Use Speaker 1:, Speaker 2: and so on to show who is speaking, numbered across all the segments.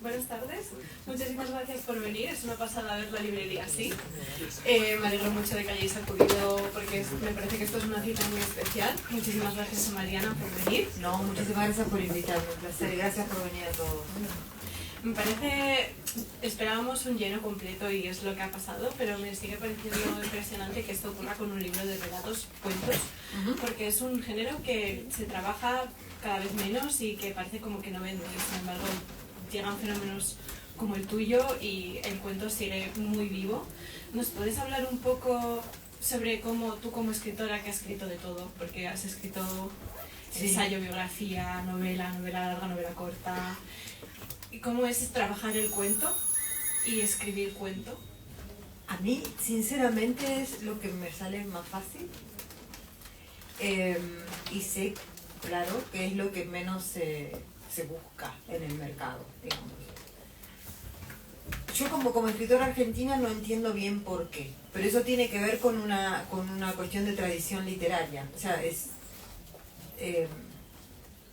Speaker 1: Buenas tardes, muchísimas gracias por venir, es una pasada ver la librería así. Me alegro mucho de que hayáis acudido porque me parece que esto es una cita muy especial. Muchísimas gracias a Mariana por venir.
Speaker 2: No, muchísimas gracias por invitarme, un placer y gracias por venir a todos.
Speaker 1: Me parece, esperábamos un lleno completo y es lo que ha pasado, pero me sigue pareciendo impresionante que esto ocurra con un libro de relatos, cuentos, porque es un género que se trabaja cada vez menos y que parece como que no vende. Sin embargo, llegan fenómenos como el tuyo y el cuento sigue muy vivo. ¿Nos puedes hablar un poco sobre cómo tú como escritora, que has escrito de todo, porque has escrito ensayo, biografía, novela larga, novela corta, y cómo es trabajar el cuento y escribir cuento?
Speaker 2: A mí, sinceramente, es lo que me sale más fácil y sé, claro, que es lo que menos se busca en el mercado, digamos. Yo como escritora argentina no entiendo bien por qué, pero eso tiene que ver con una cuestión de tradición literaria. O sea,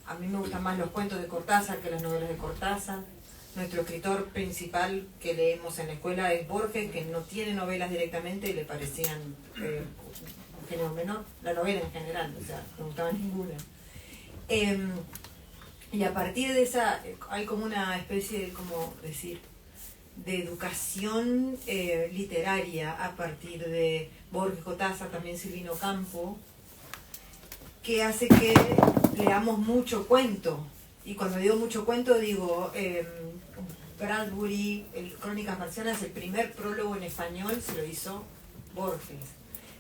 Speaker 2: a mí me gustan más los cuentos de Cortázar que las novelas de Cortázar. Nuestro escritor principal que leemos en la escuela es Borges, que no tiene novelas directamente y le parecían un género menor, la novela en general, o sea, no me gustaba ninguna. Y a partir de esa hay como una especie de, como decir, de educación literaria a partir de Borges, Cortázar, también Silvino Campo, que hace que leamos mucho cuento. Y cuando digo mucho cuento digo Bradbury, Crónicas Marcianas, el primer prólogo en español se lo hizo Borges.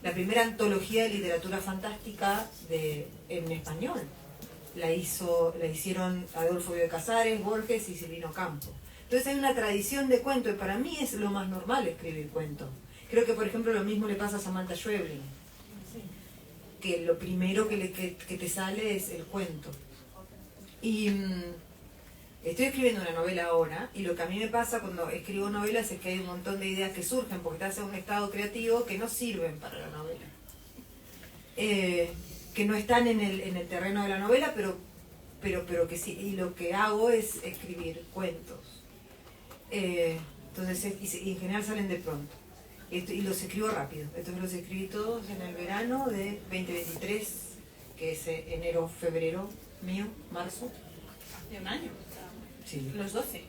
Speaker 2: La primera antología de literatura fantástica en español la hicieron Adolfo Bioy Casares, Borges y Silvino Campo. Entonces hay una tradición de cuento y para mí es lo más normal escribir cuento. Creo que por ejemplo lo mismo le pasa a Samantha Schweblin, que lo primero que te sale es el cuento. Y estoy escribiendo una novela ahora y lo que a mí me pasa cuando escribo novelas es que hay un montón de ideas que surgen porque estás en un estado creativo que no sirven para la novela. Que no están en el terreno de la novela, pero que sí. Y lo que hago es escribir cuentos. Entonces, y en general salen de pronto. Y los escribo rápido. Entonces los escribí todos en el verano de 2023, que es enero, febrero mío, marzo.
Speaker 1: ¿De un año?
Speaker 2: Sí.
Speaker 1: ¿Los 12?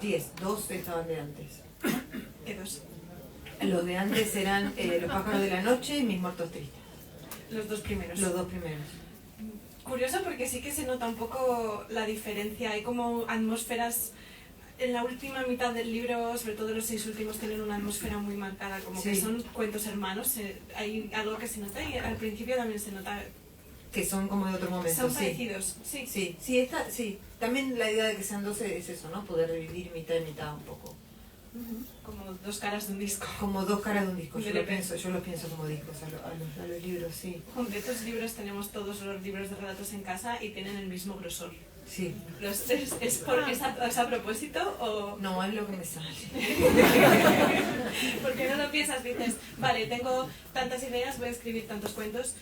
Speaker 2: 10, 2 estaban de antes.
Speaker 1: ¿Qué dos?
Speaker 2: Los de antes eran Los pájaros de la noche y Mis muertos tristes.
Speaker 1: Los dos primeros.
Speaker 2: Los dos primeros.
Speaker 1: Curioso porque sí que se nota un poco la diferencia. Hay como atmósferas en la última mitad del libro, sobre todo los 6 últimos, tienen una atmósfera muy marcada, como que son cuentos hermanos. Hay algo que se nota y al principio también se nota
Speaker 2: que son como de otro momento.
Speaker 1: Son parecidos, sí.
Speaker 2: Sí. También la idea de que sean 12 es eso, ¿no? Poder dividir mitad y mitad un poco.
Speaker 1: Como dos caras de un disco.
Speaker 2: Como dos caras de un disco, yo lo pienso como discos a los libros, sí.
Speaker 1: De estos libros tenemos todos los libros de relatos en casa y tienen el mismo grosor.
Speaker 2: Sí.
Speaker 1: ¿Es a propósito o...?
Speaker 2: No, es lo que me sale.
Speaker 1: Porque no lo piensas, dices, vale, tengo tantas ideas, voy a escribir tantos cuentos,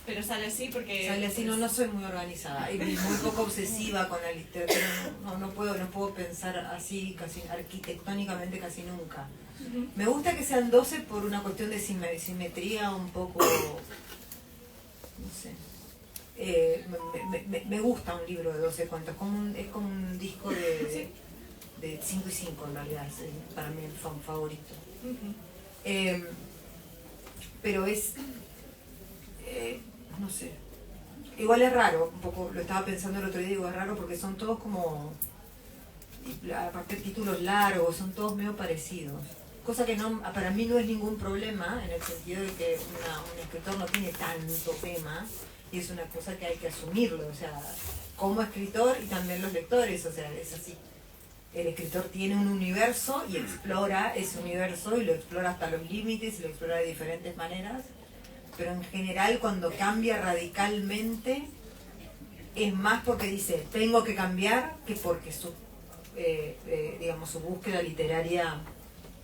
Speaker 1: pero sale así porque...
Speaker 2: Sale así, no soy muy organizada y muy poco obsesiva con la literatura, no puedo pensar así, casi arquitectónicamente casi nunca. Me gusta que sean 12 por una cuestión de simetría un poco, no sé. Me gusta un libro de 12 cuentos, es como un disco de 5 y 5 en realidad, para mí es un favorito. Pero es, no sé, igual es raro, un poco, lo estaba pensando el otro día, digo, es raro porque son todos como, aparte de títulos largos, son todos medio parecidos. Cosa que no, para mí no es ningún problema, en el sentido de que un escritor no tiene tanto tema, y es una cosa que hay que asumirlo, o sea, como escritor y también los lectores, o sea, es así. El escritor tiene un universo y explora ese universo y lo explora hasta los límites y lo explora de diferentes maneras, pero en general cuando cambia radicalmente es más porque dice, tengo que cambiar, que porque su búsqueda literaria...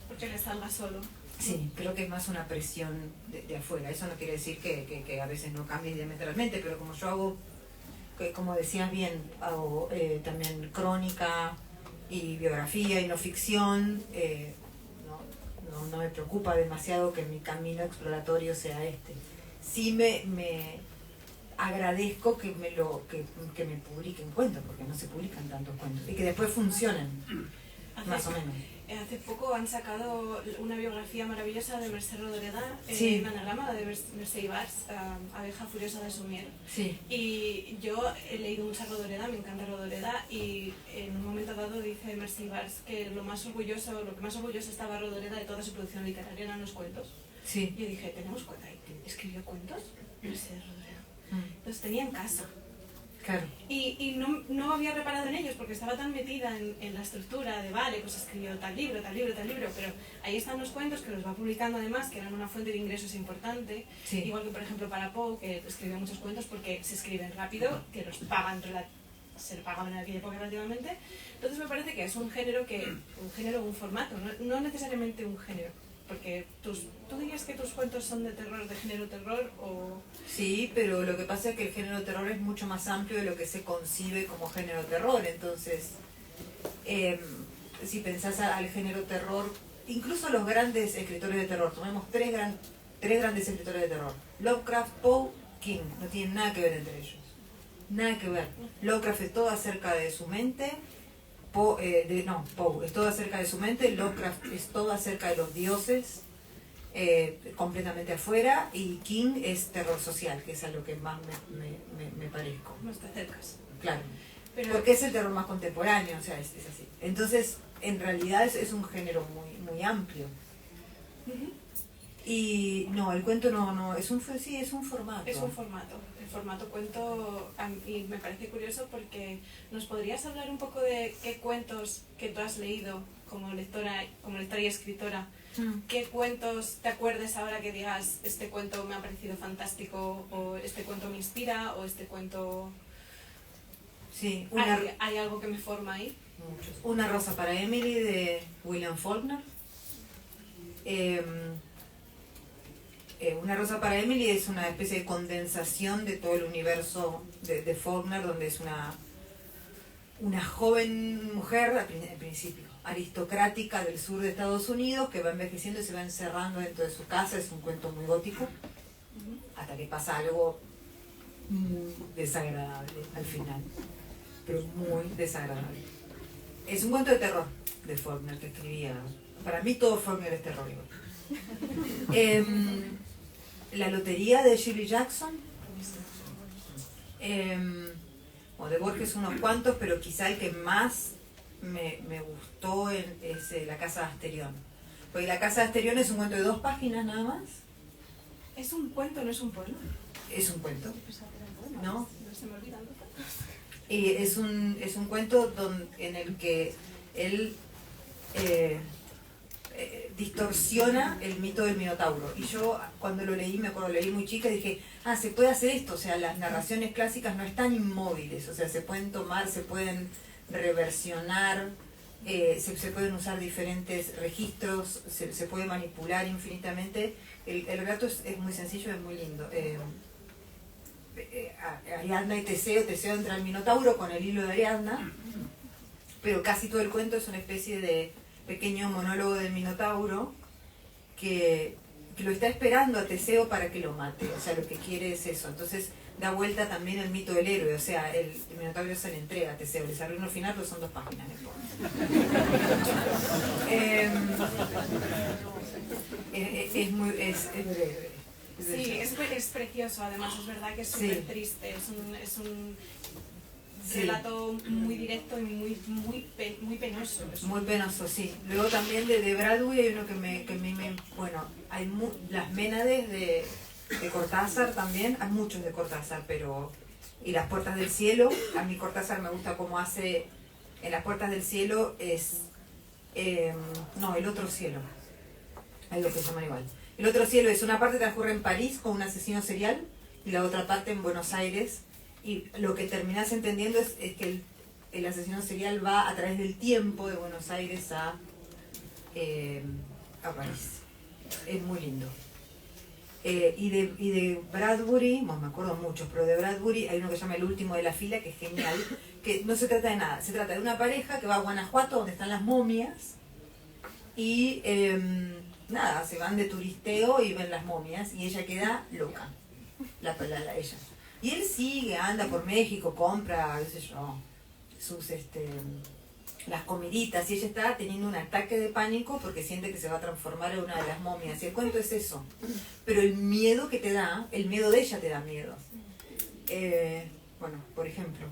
Speaker 1: Porque le salga solo.
Speaker 2: Sí, creo que es más una presión de afuera. Eso no quiere decir que a veces no cambie diametralmente, pero como yo hago que como decías bien, hago también crónica y biografía y no ficción. No me preocupa demasiado que mi camino exploratorio sea este. Sí me agradezco que me publiquen cuentos, porque no se publican tantos cuentos, y que después funcionen, más o menos.
Speaker 1: Hace poco han sacado una biografía maravillosa de Mercè Rodoreda,
Speaker 2: Sí.
Speaker 1: en anagrama, de Mercè Ibars, Abeja furiosa de su miel.
Speaker 2: Sí.
Speaker 1: Y yo he leído mucha Rodoreda, me encanta Rodoreda, y en un momento dado dice Mercè Ibars que lo que más orgulloso estaba Rodoreda de toda su producción literaria eran los cuentos.
Speaker 2: Sí.
Speaker 1: Y yo dije, ¿tenemos cuenta? ¿Escribió cuentos? Mercè Rodoreda. Los tenía en casa.
Speaker 2: Claro.
Speaker 1: Y no había reparado en ellos porque estaba tan metida en la estructura de, vale, pues escribió tal libro, pero ahí están los cuentos que los va publicando además, que eran una fuente de ingresos importante.
Speaker 2: Sí.
Speaker 1: Igual que, por ejemplo, para Poe, que escribió muchos cuentos porque se escriben rápido, que los pagan, se lo pagaban en aquella época relativamente. Entonces me parece que es un género, un formato, no necesariamente un género. Porque tú dirías que tus cuentos son de terror, de género terror, o...
Speaker 2: Sí, pero lo que pasa es que el género terror es mucho más amplio de lo que se concibe como género terror. Entonces, si pensás al género terror, incluso los grandes escritores de terror, tomemos tres grandes escritores de terror: Lovecraft, Poe, King. No tienen nada que ver entre ellos. Nada que ver. Lovecraft es todo acerca de su mente. Poe es todo acerca de su mente. Lovecraft es todo acerca de los dioses, completamente afuera, y King es terror social, que es a lo que más me parezco.
Speaker 1: No te acercas.
Speaker 2: Claro,
Speaker 1: Pero...
Speaker 2: porque es el terror más contemporáneo, o sea, es así. Entonces, en realidad es un género muy amplio. Y no, el cuento no, es un formato.
Speaker 1: Es un formato. El formato cuento, y me parece curioso porque nos podrías hablar un poco de qué cuentos que tú has leído como lectora y escritora, qué cuentos te acuerdes ahora que digas, este cuento me ha parecido fantástico, o este cuento me inspira, o este cuento...
Speaker 2: Sí,
Speaker 1: ¿Hay algo que me forma ahí?
Speaker 2: Muchos. Una rosa para Emily de William Faulkner. Una rosa para Emily es una especie de condensación de todo el universo de Faulkner, donde es una joven mujer, al principio, aristocrática del sur de Estados Unidos, que va envejeciendo y se va encerrando dentro de su casa. Es un cuento muy gótico, hasta que pasa algo muy desagradable al final, pero muy desagradable. Es un cuento de terror de Faulkner que escribía. Para mí todo Faulkner es terror igual. La lotería de Shirley Jackson. De Borges unos cuantos, pero quizá el que más me gustó es La casa de Asterión. Porque La casa de Asterión es un cuento de 2 páginas nada más.
Speaker 1: ¿Es un cuento, no es un poema?
Speaker 2: Es un cuento. ¿No?
Speaker 1: No se me olvidan.
Speaker 2: Y es un cuento en el que él distorsiona el mito del Minotauro. Y yo cuando lo leí, me acuerdo, lo leí muy chica y dije, se puede hacer esto. O sea, las narraciones clásicas no están inmóviles, o sea, se pueden tomar, se pueden reversionar, se pueden usar diferentes registros, se puede manipular infinitamente. El relato es muy sencillo, es muy lindo. Ariadna y Teseo entra al Minotauro con el hilo de Ariadna, pero casi todo el cuento es una especie de pequeño monólogo del Minotauro que lo está esperando a Teseo para que lo mate. O sea, lo que quiere es eso. Entonces da vuelta también el mito del héroe. O sea, el Minotauro se le entrega a Teseo. Les arruino el final, pero son 2 páginas. Es breve.
Speaker 1: Sí, es precioso, además, es verdad que es súper triste, es un relato muy directo y muy penoso.
Speaker 2: Muy penoso, sí. Luego también de Bradbury hay uno que bueno, hay las Ménades de Cortázar también, hay muchos de Cortázar, y Las puertas del cielo. A mí Cortázar me gusta cómo hace, en Las puertas del cielo es, El otro cielo, algo que se llama igual. El otro cielo es una parte que transcurre en París con un asesino serial y la otra parte en Buenos Aires, y lo que terminás entendiendo es que el asesino serial va a través del tiempo de Buenos Aires a París. Es muy lindo. Y de Bradbury, bueno, me acuerdo mucho, pero de Bradbury hay uno que se llama El último de la fila, que es genial, que no se trata de nada, se trata de una pareja que va a Guanajuato, donde están las momias, y nada, se van de turisteo y ven las momias, y ella queda loca, ella. Y él sigue, anda por México, compra, qué sé yo, sus las comiditas, y ella está teniendo un ataque de pánico porque siente que se va a transformar en una de las momias. Y el cuento es eso. Pero el miedo que te da, el miedo de ella te da miedo. Bueno, por ejemplo,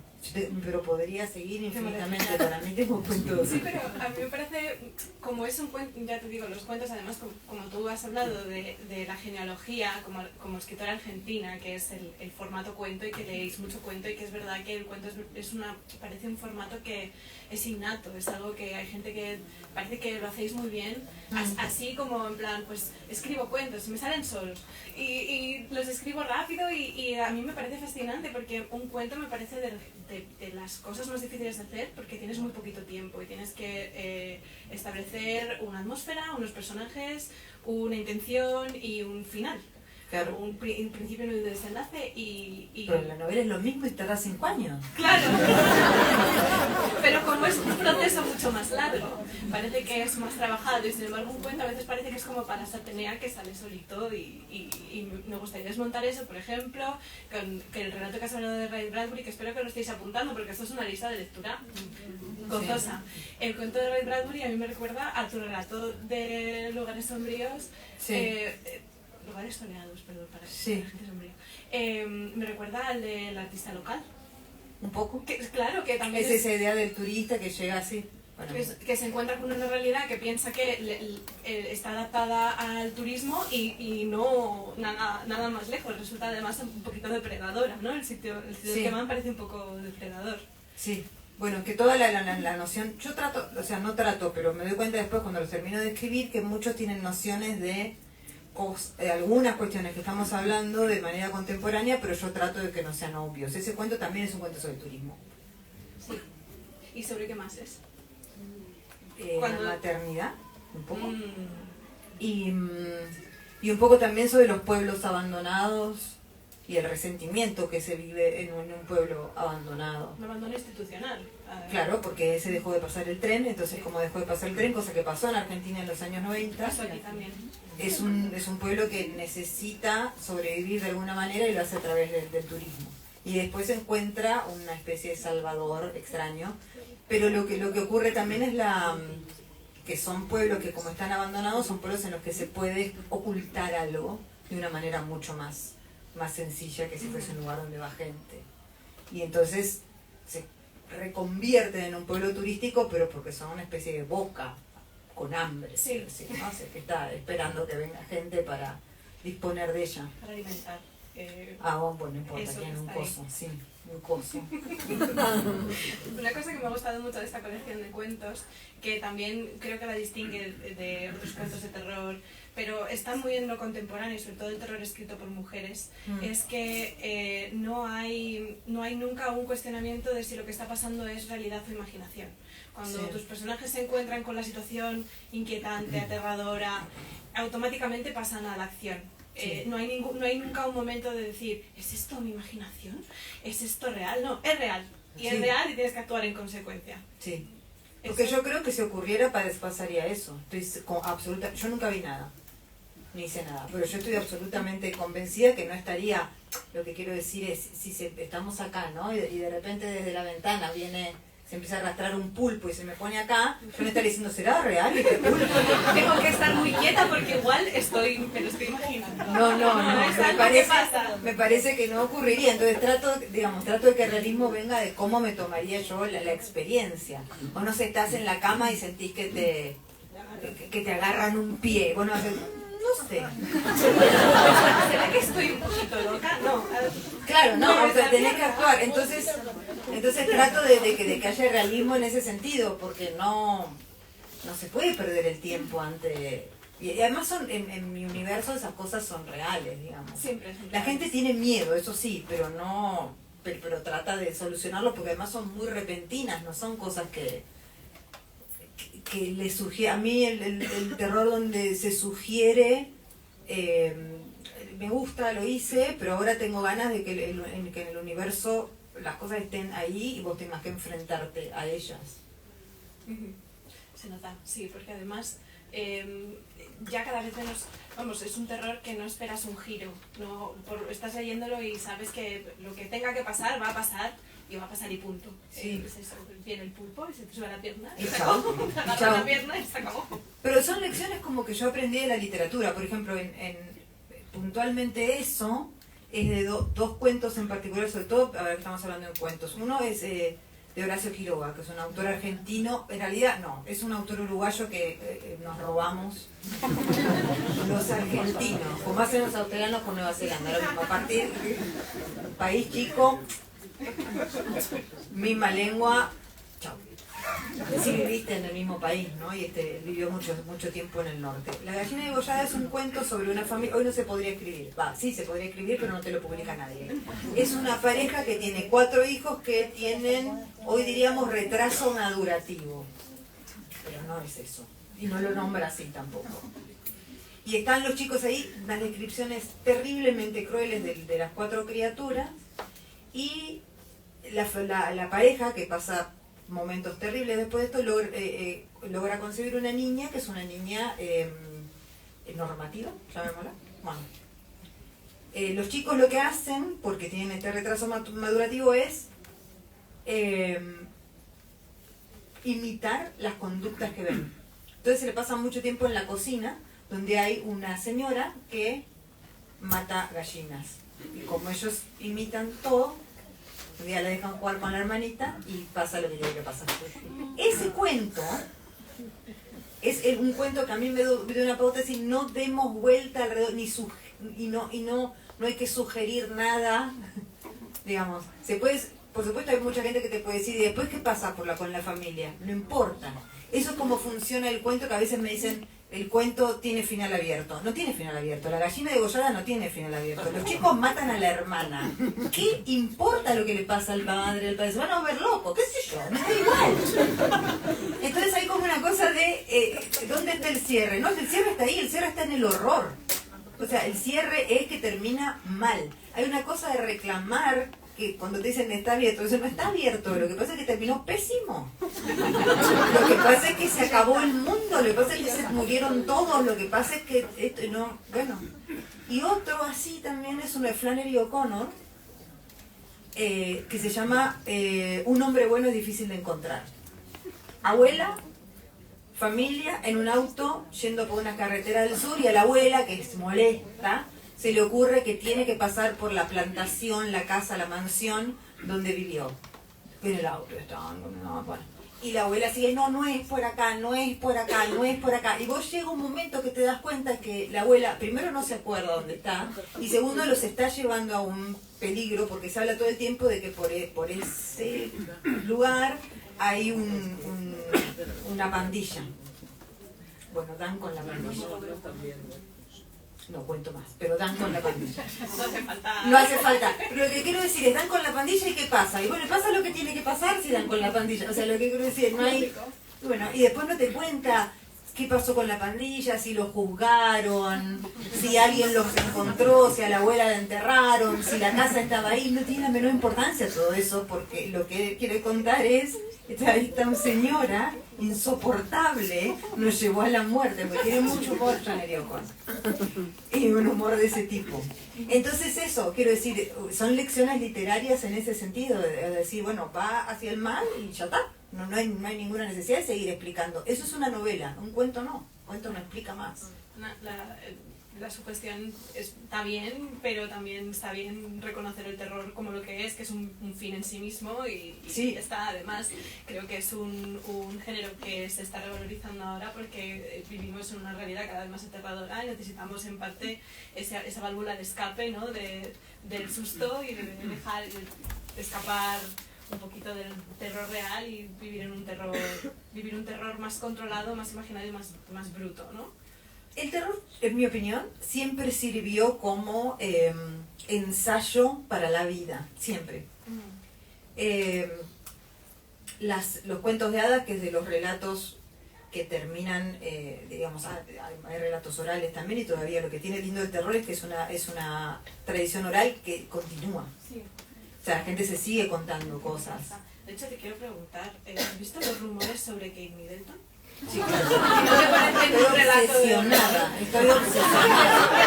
Speaker 2: pero podría seguir infinitamente. Para mí tengo cuentos.
Speaker 1: Sí, pero a mí me parece, como es un cuento, ya te digo, los cuentos, además, como tú has hablado de la genealogía, como escritora argentina, que es el formato cuento y que leéis mucho cuento, y que es verdad que el cuento parece un formato que es innato, es algo que hay gente que parece que lo hacéis muy bien, así como en plan, pues escribo cuentos y me salen solos, y los escribo rápido, y a mí me parece fascinante, porque un cuento me parece de las cosas más difíciles de hacer, porque tienes muy poquito tiempo y tienes que establecer una atmósfera, unos personajes, una intención y un final.
Speaker 2: Claro.
Speaker 1: Un principio y un desenlace
Speaker 2: Pero en la novela es lo mismo y tarda 5 años.
Speaker 1: Claro. Pero como es un proceso mucho más largo, parece que es más trabajado, y sin embargo un cuento a veces parece que es como para Satenea, que sale solito, y me gustaría desmontar eso, por ejemplo, con el relato que has hablado de Ray Bradbury, que espero que lo estéis apuntando, porque esto es una lista de lectura gozosa. Sí. El cuento de Ray Bradbury a mí me recuerda a tu relato de Lugares Sombríos. Sí. Lugares soleados, perdón, para
Speaker 2: sí.
Speaker 1: La gente sombría. Me recuerda al del artista local.
Speaker 2: ¿Un poco?
Speaker 1: Claro, que también
Speaker 2: es esa idea del turista que llega así.
Speaker 1: Que se encuentra con una realidad que piensa que está adaptada al turismo y no nada más lejos. Resulta además un poquito depredadora, ¿no? El sitio
Speaker 2: sí.
Speaker 1: que me parece un poco depredador.
Speaker 2: Sí. Bueno, que toda la noción, yo trato, o sea, no trato, pero me doy cuenta después cuando los termino de escribir que muchos tienen nociones de algunas cuestiones que estamos hablando de manera contemporánea, pero yo trato de que no sean obvios. Ese cuento también es un cuento sobre turismo.
Speaker 1: Sí. ¿Y sobre qué más es?
Speaker 2: La maternidad, un poco. Y un poco también sobre los pueblos abandonados y el resentimiento que se vive en un pueblo abandonado.
Speaker 1: Un abandono institucional.
Speaker 2: Claro, porque se dejó de pasar el tren, entonces sí. Como dejó de pasar el tren, cosa que pasó en Argentina en los años 90.
Speaker 1: Eso aquí también.
Speaker 2: Es un pueblo que necesita sobrevivir de alguna manera y lo hace a través del turismo. Y después encuentra una especie de salvador extraño. Pero lo que ocurre también es que son pueblos que, como están abandonados, son pueblos en los que se puede ocultar algo de una manera mucho más sencilla que si fuese un lugar donde va gente. Y entonces se reconvierten en un pueblo turístico, pero porque son una especie de boca con hambre,
Speaker 1: sí.
Speaker 2: ¿no? O sea, que está esperando que venga gente para disponer de ella.
Speaker 1: Para alimentar.
Speaker 2: Bueno, no importa, tienen un coso, sí, un coso.
Speaker 1: Una cosa que me ha gustado mucho de esta colección de cuentos, que también creo que la distingue de otros cuentos de terror, pero está muy en lo contemporáneo, sobre todo el terror escrito por mujeres, es que no hay nunca un cuestionamiento de si lo que está pasando es realidad o imaginación. Cuando tus personajes se encuentran con la situación inquietante, aterradora, automáticamente pasan a la acción. No hay nunca un momento de decir, ¿es esto mi imaginación? ¿Es esto real? No, es real. Y es real y tienes que actuar en consecuencia.
Speaker 2: Sí. Porque yo creo que si ocurriera pasaría eso. Yo nunca vi nada, ni hice nada, pero yo estoy absolutamente convencida que no estaría. Lo que quiero decir es, si estamos acá, ¿no? Y de repente desde la ventana se empieza a arrastrar un pulpo y se me pone acá, yo me estaría diciendo, ¿será real este pulpo?
Speaker 1: Tengo que estar muy quieta porque igual me lo estoy imaginando.
Speaker 2: No, me parece que no ocurriría. Entonces trato de que el realismo venga de cómo me tomaría yo la experiencia. O no sé, estás en la cama y sentís que te agarran un pie. Bueno, no sé.
Speaker 1: ¿Será que estoy un poquito loca? No.
Speaker 2: Claro, no, o sea, tenés que actuar. Entonces trato de que haya realismo en ese sentido, porque no se puede perder el tiempo ante... Y además en mi universo esas cosas son reales, digamos.
Speaker 1: Siempre.
Speaker 2: La gente tiene miedo, eso sí, pero trata de solucionarlo, porque además son muy repentinas, no son cosas que le sugiere. A mí el terror donde se sugiere me gusta, lo hice, pero ahora tengo ganas de que en el universo las cosas estén ahí y vos tengas que enfrentarte a ellas.
Speaker 1: Se nota, sí, porque además ya cada vez menos, vamos, es un terror que no esperas un giro, no, estás leyéndolo y sabes que lo que tenga que pasar va a pasar y va a pasar y punto.
Speaker 2: Sí.
Speaker 1: Es eso, viene el pulpo y se te sube la pierna
Speaker 2: Y chao.
Speaker 1: te agarra la pierna y se acabó.
Speaker 2: Pero son lecciones como que yo aprendí de la literatura, por ejemplo, puntualmente eso es de dos cuentos en particular, sobre todo, a ver, estamos hablando de cuentos. Uno es de Horacio Quiroga, que es un autor argentino, en realidad no, es un autor uruguayo que nos robamos los argentinos, como hacen los australianos con Nueva Zelanda, lo mismo, a partir país chico, misma lengua, chao. Sí viviste en el mismo país, ¿no? Y vivió mucho tiempo en el norte. La gallina degollada es un cuento sobre una familia. Hoy no se podría escribir. Sí se podría escribir, pero no te lo publica nadie. Es una pareja que tiene 4 hijos que tienen, hoy diríamos, retraso madurativo. Pero no es eso. Y no lo nombra así tampoco. Y están los chicos ahí, unas descripciones terriblemente crueles de las 4 criaturas. Y la pareja que pasa momentos terribles después de esto, logra concebir una niña que es una niña normativa, llamémosla. Bueno, los chicos lo que hacen, porque tienen este retraso madurativo, es imitar las conductas que ven. Entonces se le pasa mucho tiempo en la cocina, donde hay una señora que mata gallinas. Y como ellos imitan todo, un día la dejan jugar con la hermanita y pasa lo que tiene que pasar. Ese cuento es un cuento que a mí me dio una pauta de decir, no demos vuelta alrededor, no hay que sugerir nada, digamos. Por supuesto hay mucha gente que te puede decir, ¿y después qué pasa con la familia? No importa. Eso es como funciona el cuento, que a veces me dicen, el cuento tiene final abierto. No tiene final abierto. La gallina degollada no tiene final abierto. Los chicos matan a la hermana. ¿Qué importa lo que le pasa al padre? El padre se van a ver loco, qué sé yo, me da igual. Entonces hay como una cosa de, ¿dónde está el cierre? No, el cierre está ahí, el cierre está en el horror. O sea, el cierre es que termina mal. Hay una cosa de reclamar, que cuando te dicen está abierto, eso no está abierto, lo que pasa es que terminó pésimo. Lo que pasa es que se acabó el mundo, lo que pasa es que se murieron todos, lo que pasa es que esto no, bueno. Y otro así también es uno de Flannery O'Connor, que se llama Un hombre bueno es difícil de encontrar. Abuela, familia en un auto yendo por una carretera del sur, y a la abuela, que es molesta, se le ocurre que tiene que pasar por la plantación, la casa, la mansión donde vivió. En el auto estaban, bueno. Y la abuela sigue, no es por acá, no es por acá, no es por acá. Y vos llega un momento que te das cuenta que la abuela, primero no se acuerda dónde está, y segundo los está llevando a un peligro, porque se habla todo el tiempo de que por ese lugar hay una pandilla. Bueno, dan con la pandilla. No cuento más, pero dan con la pandilla.
Speaker 1: No hace falta.
Speaker 2: No hace falta. Pero lo que quiero decir es, dan con la pandilla y ¿qué pasa? Y bueno, pasa lo que tiene que pasar si dan con la pandilla. O sea, lo que quiero decir es, no hay... Bueno, y después no te cuenta qué pasó con la pandilla, si los juzgaron, si alguien los encontró, si a la abuela la enterraron, si la casa estaba ahí. No tiene la menor importancia todo eso, porque lo que quiero contar es, esta señora insoportable nos llevó a la muerte, porque tiene mucho humor Flannery O'Connor. Y un humor de ese tipo. Entonces eso, quiero decir, son lecciones literarias en ese sentido, de decir, bueno, va hacia el mal y ya está. No hay ninguna necesidad de seguir explicando. Eso es una novela, un cuento no. Un cuento no explica más.
Speaker 1: La sugestión está bien, pero también está bien reconocer el terror como lo que es un fin en sí mismo y
Speaker 2: sí.
Speaker 1: Está, además, creo que es un género que se está revalorizando ahora porque vivimos en una realidad cada vez más aterradora y necesitamos en parte esa válvula de escape, ¿no? del susto y de dejar escapar un poquito del terror real y vivir un terror más controlado, más imaginario y más bruto, ¿no?
Speaker 2: El terror, en mi opinión, siempre sirvió como ensayo para la vida, siempre. Los cuentos de hadas, que es de los relatos que terminan, digamos, hay relatos orales también, y todavía lo que tiene lindo el terror es que es una tradición oral que continúa.
Speaker 1: Sí.
Speaker 2: O sea, la gente se sigue contando cosas.
Speaker 1: De hecho, te quiero preguntar, ¿has visto los rumores sobre Kate Middleton?
Speaker 2: Sí, claro. ¿No te parece un relato obsesionada? Estoy obsesionada.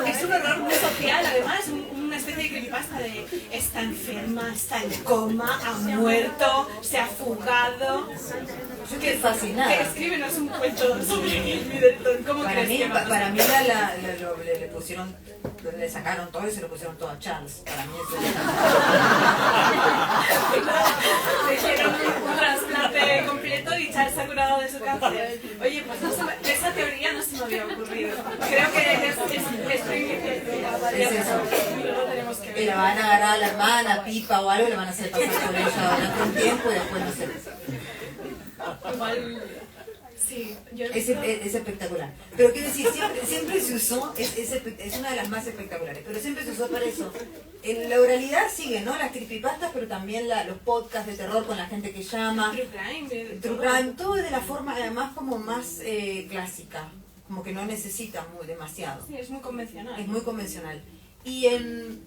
Speaker 1: Es un horror muy social, además, una especie de creepypasta de está enferma, está en coma, ha muerto, se ha fugado.
Speaker 2: Yo estoy fascinada.
Speaker 1: Escríbenos un cuento sobre Kate Middleton. ¿Cómo crees que va a
Speaker 2: para mí le pusieron, le sacaron todo y se lo pusieron todo a Charles. Para mí eso
Speaker 1: le hicieron un trasplante completo y Charles se ha curado de su cáncer. Oye, pues esa teoría no se me había ocurrido. Creo que es
Speaker 2: eso. Y la van a agarrar a la hermana, Pipa o algo, y le van a hacer pasar por ella durante un tiempo y después no sé.
Speaker 1: Igual, sí,
Speaker 2: es espectacular. Pero quiero decir, siempre se usó, es una de las más espectaculares, pero siempre se usó para eso. En la oralidad sigue, ¿no? Las creepypastas, pero también los podcasts de terror con la gente que llama. True crime, todo de la forma además como más clásica, como que no necesita demasiado.
Speaker 1: Sí, es muy convencional.
Speaker 2: Es muy convencional. Y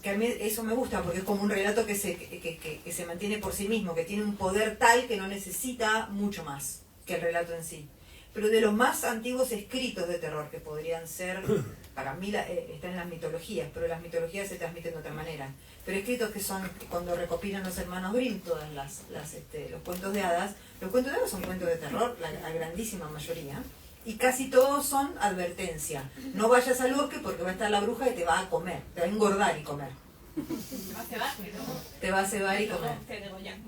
Speaker 2: que a mí eso me gusta, porque es como un relato que se mantiene por sí mismo, que tiene un poder tal que no necesita mucho más que el relato en sí. Pero de los más antiguos escritos de terror, que podrían ser, para mí están en las mitologías, pero las mitologías se transmiten de otra manera. Pero escritos que son, cuando recopilan los hermanos Grimm, todas los cuentos de hadas son cuentos de terror, la grandísima mayoría. Y casi todos son advertencia. No vayas al bosque porque va a estar la bruja y te va a comer, te va a engordar y comer. Te va a cebar y comer.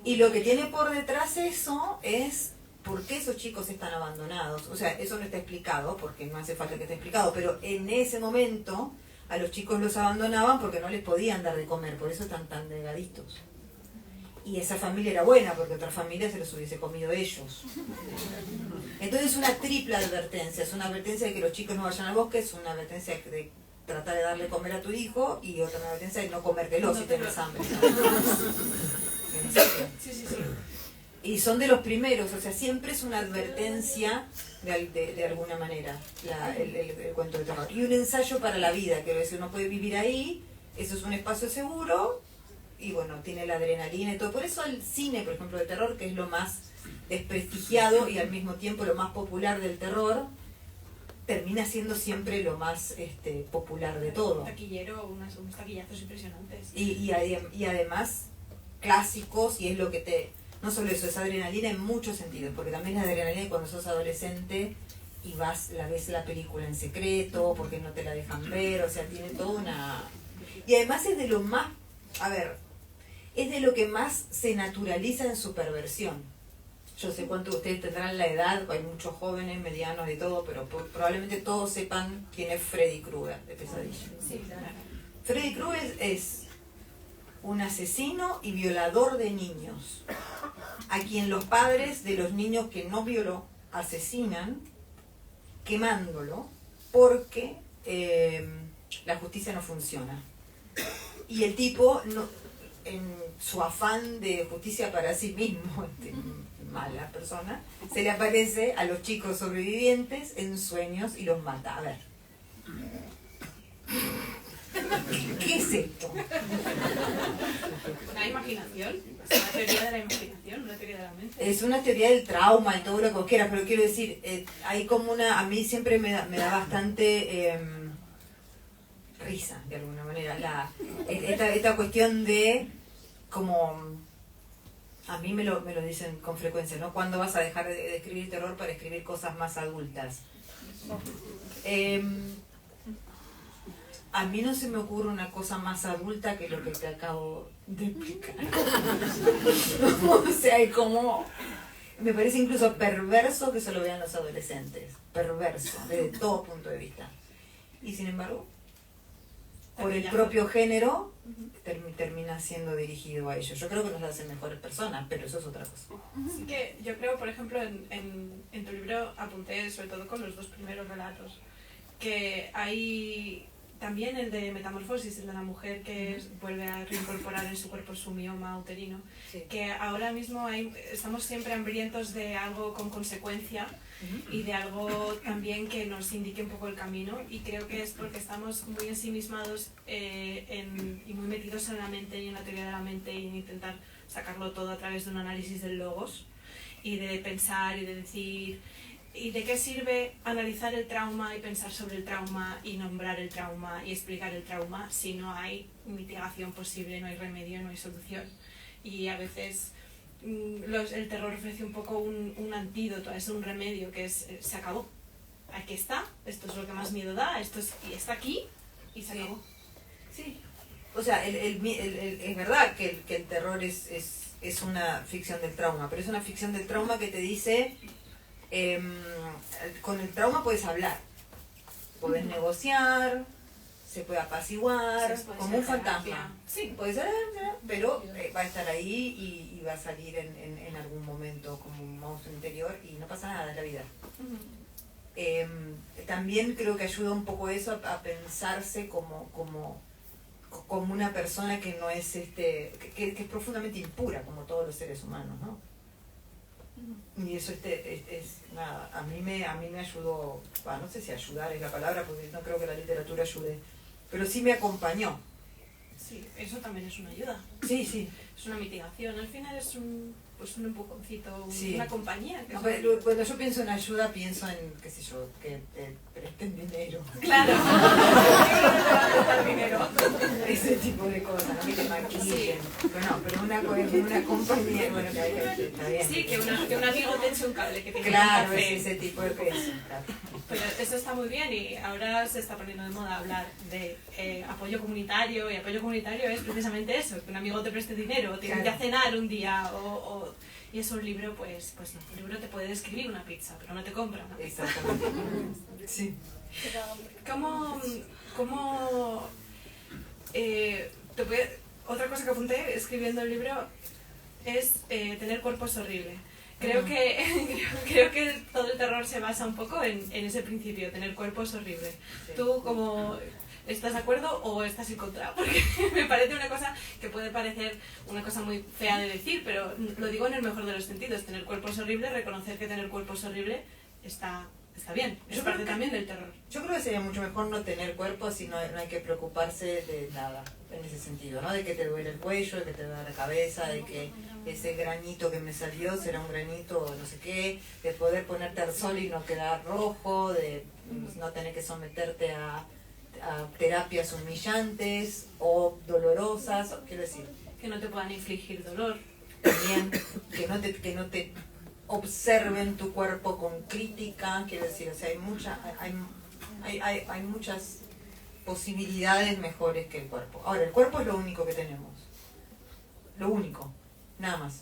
Speaker 2: Y lo que tiene por detrás eso es por qué esos chicos están abandonados. O sea, eso no está explicado, porque no hace falta que esté explicado, pero en ese momento a los chicos los abandonaban porque no les podían dar de comer, por eso están tan delgaditos. Y esa familia era buena, porque otra familia se los hubiese comido ellos. Entonces es una triple advertencia. Es una advertencia de que los chicos no vayan al bosque, es una advertencia de tratar de darle comer a tu hijo, y otra advertencia de no comértelo si tienes hambre.
Speaker 1: Sí.
Speaker 2: Y son de los primeros, o sea, siempre es una advertencia de alguna manera, el cuento de terror. Y un ensayo para la vida, que si uno puede vivir ahí, eso es un espacio seguro. Y bueno, tiene la adrenalina y todo. Por eso el cine, por ejemplo, de terror, que es lo más desprestigiado y al mismo tiempo lo más popular del terror, termina siendo siempre lo más popular de todo.
Speaker 1: Taquillero, unos taquillazos impresionantes.
Speaker 2: Y además clásicos, y es lo que no solo eso, es adrenalina en muchos sentidos, porque también es adrenalina cuando sos adolescente y ves la película en secreto, porque no te la dejan ver, o sea, tiene toda una... Y además es de lo más... es de lo que más se naturaliza en su perversión. Yo sé cuánto ustedes tendrán la edad, hay muchos jóvenes, medianos y todo, pero probablemente todos sepan quién es Freddy Krueger de Pesadilla.
Speaker 1: Sí, claro.
Speaker 2: Freddy Krueger es un asesino y violador de niños, a quien los padres de los niños que no violó asesinan quemándolo porque la justicia no funciona. Y el tipo, en su afán de justicia para sí mismo, mala persona, se le aparece a los chicos sobrevivientes en sueños y los mata. A ver, ¿qué es esto?
Speaker 1: ¿La imaginación? Es una teoría de la imaginación, una teoría de la mente.
Speaker 2: Es una teoría del trauma y todo lo que quieras, pero quiero decir, hay como a mí siempre me da bastante risa, de alguna manera, esta cuestión de, como, a mí me lo dicen con frecuencia, ¿no? ¿Cuándo vas a dejar de escribir terror para escribir cosas más adultas? A mí no se me ocurre una cosa más adulta que lo que te acabo de explicar. O sea, hay como... Me parece incluso perverso que se lo vean los adolescentes. Perverso, desde todo punto de vista. Y sin embargo, por el propio género, termina siendo dirigido a ellos. Yo creo que nos hacen mejores personas, pero eso es otra cosa.
Speaker 1: Así que yo creo, por ejemplo, en tu libro apunté, sobre todo con los dos primeros relatos, que hay también el de Metamorfosis, el de la mujer que vuelve a reincorporar en su cuerpo su mioma uterino,
Speaker 2: Sí.
Speaker 1: que ahora mismo estamos siempre hambrientos de algo con consecuencia y de algo también que nos indique un poco el camino, y creo que es porque estamos muy ensimismados y muy metidos en la mente y en la teoría de la mente y en intentar sacarlo todo a través de un análisis del logos y de pensar y de decir... ¿Y de qué sirve analizar el trauma y pensar sobre el trauma y nombrar el trauma y explicar el trauma si no hay mitigación posible, no hay remedio, no hay solución? Y a veces el terror ofrece un poco un antídoto, es un remedio que es, se acabó. Aquí está, esto es lo que más miedo da, y está aquí y se acabó.
Speaker 2: Sí. O sea, es verdad que el terror es una ficción del trauma, pero es una ficción del trauma que te dice... con el trauma puedes hablar, puedes negociar, se puede apaciguar,
Speaker 1: Sí, puede
Speaker 2: como
Speaker 1: ser
Speaker 2: un fantasma.
Speaker 1: terapia.
Speaker 2: Sí, puede ser, pero va a estar ahí y va a salir en algún momento como un monstruo interior y no pasa nada en la vida. También creo que ayuda un poco eso a pensarse como una persona que no es que es profundamente impura, como todos los seres humanos, ¿no? Y eso es nada, a mí me ayudó, no sé si ayudar es la palabra, porque no creo que la literatura ayude, pero sí me acompañó.
Speaker 1: Sí, eso también es una ayuda.
Speaker 2: Sí, sí.
Speaker 1: Es una mitigación, al final es un empujoncito,
Speaker 2: Sí.
Speaker 1: una compañía. Que
Speaker 2: Cuando yo pienso en ayuda, pienso en, qué sé yo, que te presten dinero.
Speaker 1: Claro, yo creo que te va a prestar dinero.
Speaker 2: Ese tipo de cosas, ¿no? Que te maquillen. Bueno, pero una compañía, bueno, que está bien.
Speaker 1: Sí, que un amigo te eche un cable, que te
Speaker 2: Claro,
Speaker 1: un café.
Speaker 2: es ese tipo de cosas. Claro.
Speaker 1: Pero eso está muy bien y ahora se está poniendo de moda hablar de apoyo comunitario, y apoyo comunitario es precisamente eso, que un amigo te preste dinero, te invite a cenar un día y es un libro, pues no, un libro te puede escribir una pizza, pero no te compra una pizza.
Speaker 2: Exactamente. Sí.
Speaker 1: ¿Cómo otra cosa que apunté escribiendo el libro es tener cuerpo es horrible? Creo que todo el terror se basa un poco en ese principio, tener cuerpo es horrible.
Speaker 2: Sí.
Speaker 1: ¿Tú cómo estás de acuerdo o estás en contra? Porque me parece una cosa que puede parecer una cosa muy fea de decir, pero lo digo en el mejor de los sentidos. Tener cuerpo es horrible, reconocer que tener cuerpo es horrible está bien. Es parte también del terror.
Speaker 2: Yo creo que sería mucho mejor no tener cuerpo, si no hay que preocuparse de nada, en ese sentido, ¿no? De que te duele el cuello, de que te duele la cabeza, de que ese granito que me salió será un granito no sé qué, de poder ponerte al sol y no quedar rojo, de no tener que someterte a terapias humillantes o dolorosas, quiero decir.
Speaker 1: Que no te puedan infligir dolor.
Speaker 2: También, que no te observen tu cuerpo con crítica, quiero decir, o sea, hay muchas posibilidades mejores que el cuerpo. Ahora, el cuerpo es lo único que tenemos, lo único, nada más,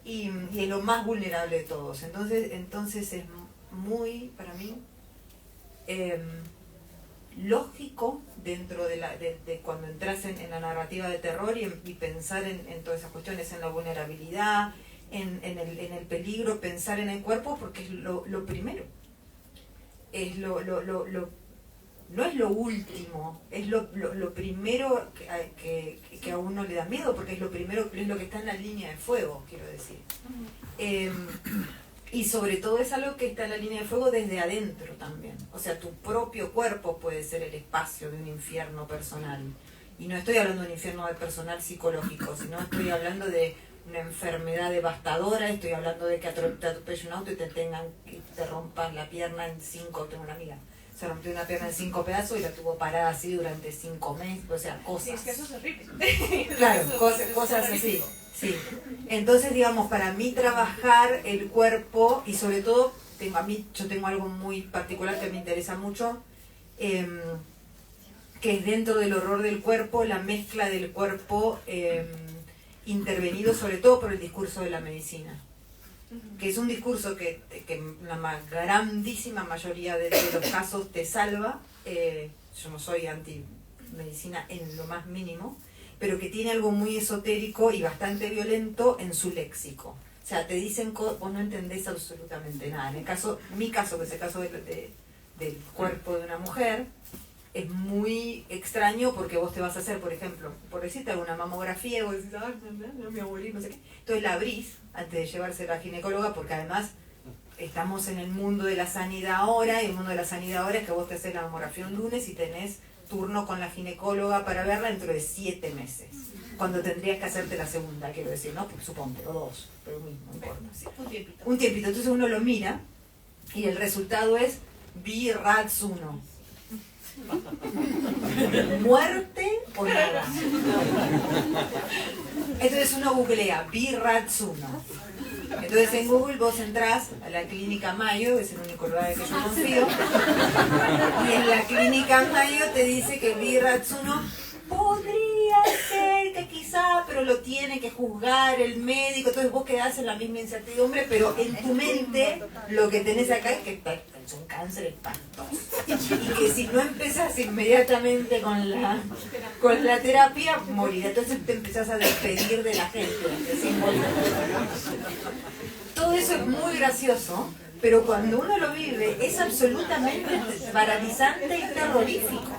Speaker 2: y es lo más vulnerable de todos. Entonces es muy, para mí, lógico dentro de cuando entras en la narrativa de terror y pensar en todas esas cuestiones, en la vulnerabilidad, en el peligro, pensar en el cuerpo, porque es lo primero, es no es lo último, es lo primero que a uno le da miedo, porque es lo primero, es lo que está en la línea de fuego, quiero decir. Y sobre todo es algo que está en la línea de fuego desde adentro también. O sea, tu propio cuerpo puede ser el espacio de un infierno personal. Y no estoy hablando de un infierno personal psicológico, sino estoy hablando de una enfermedad devastadora, estoy hablando de que te atropelle un auto y te rompan la pierna en 5, tengo una amiga, se rompió una pierna en 5 pedazos y la tuvo parada así durante 5 meses, o sea, cosas.
Speaker 1: Sí, es que eso es horrible.
Speaker 2: Claro, cosas así. Sí. Entonces, digamos, para mí trabajar el cuerpo, y sobre todo, yo tengo algo muy particular que me interesa mucho, que es dentro del horror del cuerpo, la mezcla del cuerpo intervenido sobre todo por el discurso de la medicina, que es un discurso que la grandísima mayoría de los casos te salva. Yo no soy anti-medicina en lo más mínimo, pero que tiene algo muy esotérico y bastante violento en su léxico. O sea, te dicen vos no entendés absolutamente nada. En mi caso, que es el caso del cuerpo de una mujer, es muy extraño porque vos te vas a hacer, por ejemplo, por decirte alguna mamografía y vos decís, ay, no, mi abuelito, no sé qué. Entonces la abrís antes de llevarse a la ginecóloga porque además estamos en el mundo de la sanidad ahora y el mundo de la sanidad ahora es que vos te haces la mamografía un lunes y tenés turno con la ginecóloga para verla dentro de 7 meses. Cuando tendrías que hacerte la segunda, quiero decir, ¿no? Pues suponte, o 2, pero mismo, no importa.
Speaker 1: Sí, un tiempito.
Speaker 2: Un tiempito, entonces uno lo mira y el resultado es BRATS1. ¿Muerte o nada? Entonces uno googlea BRATS1. Entonces en Google vos entrás a la clínica Mayo, que es el único lugar en que yo confío, y en la clínica Mayo te dice que BRATS1 podría ser que quizá, pero lo tiene que juzgar el médico, entonces vos quedás en la misma incertidumbre, pero en tu mente lo que tenés acá es que es un cáncer espantoso. Y que si no empezás inmediatamente con la terapia, morirá. Entonces te empezás a despedir de la gente. Todo eso es muy gracioso, pero cuando uno lo vive es absolutamente paralizante y terrorífico.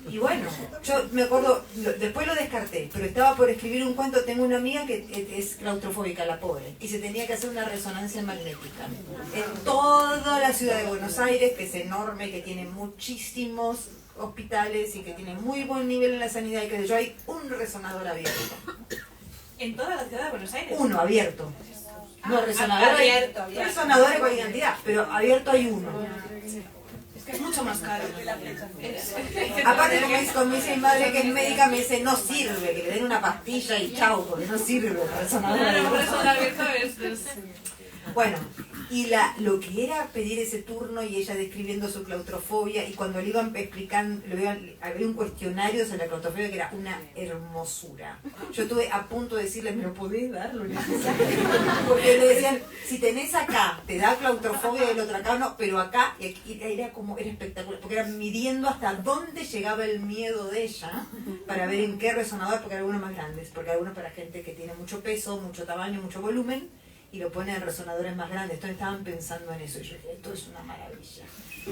Speaker 2: Y bueno, yo me acuerdo, después lo descarté, pero estaba por escribir un cuento. Tengo una amiga que es claustrofóbica, la pobre, y se tenía que hacer una resonancia magnética en toda la ciudad de Buenos Aires, que es enorme, que tiene muchísimos hospitales y que tiene muy buen nivel en la sanidad, y que yo hay un resonador abierto.
Speaker 1: ¿En toda la ciudad de Buenos Aires?
Speaker 2: Uno abierto. No, resonador
Speaker 1: abierto.
Speaker 2: Resonadores con cantidad, pero abierto hay uno.
Speaker 1: Que es mucho más caro.
Speaker 2: Aparte, como dice mi madre que es médica, me dice, no sirve, que le den una pastilla y chau, porque no sirve el resonador.
Speaker 1: Claro, por eso el abierto es...
Speaker 2: Bueno, y lo que era pedir ese turno y ella describiendo su claustrofobia, y cuando le iban explicando, había un cuestionario sobre la claustrofobia que era una hermosura. Yo estuve a punto de decirle, ¿me lo podés dar? Lo necesario. Porque le decían, si tenés acá, te da claustrofobia y el otro acá no, pero acá, y era espectacular, porque era midiendo hasta dónde llegaba el miedo de ella para ver en qué resonador, porque hay algunos más grandes, porque hay algunos para gente que tiene mucho peso, mucho tamaño, mucho volumen, y lo ponen en resonadores más grandes. Entonces estaban pensando en eso y yo dije, esto es una maravilla,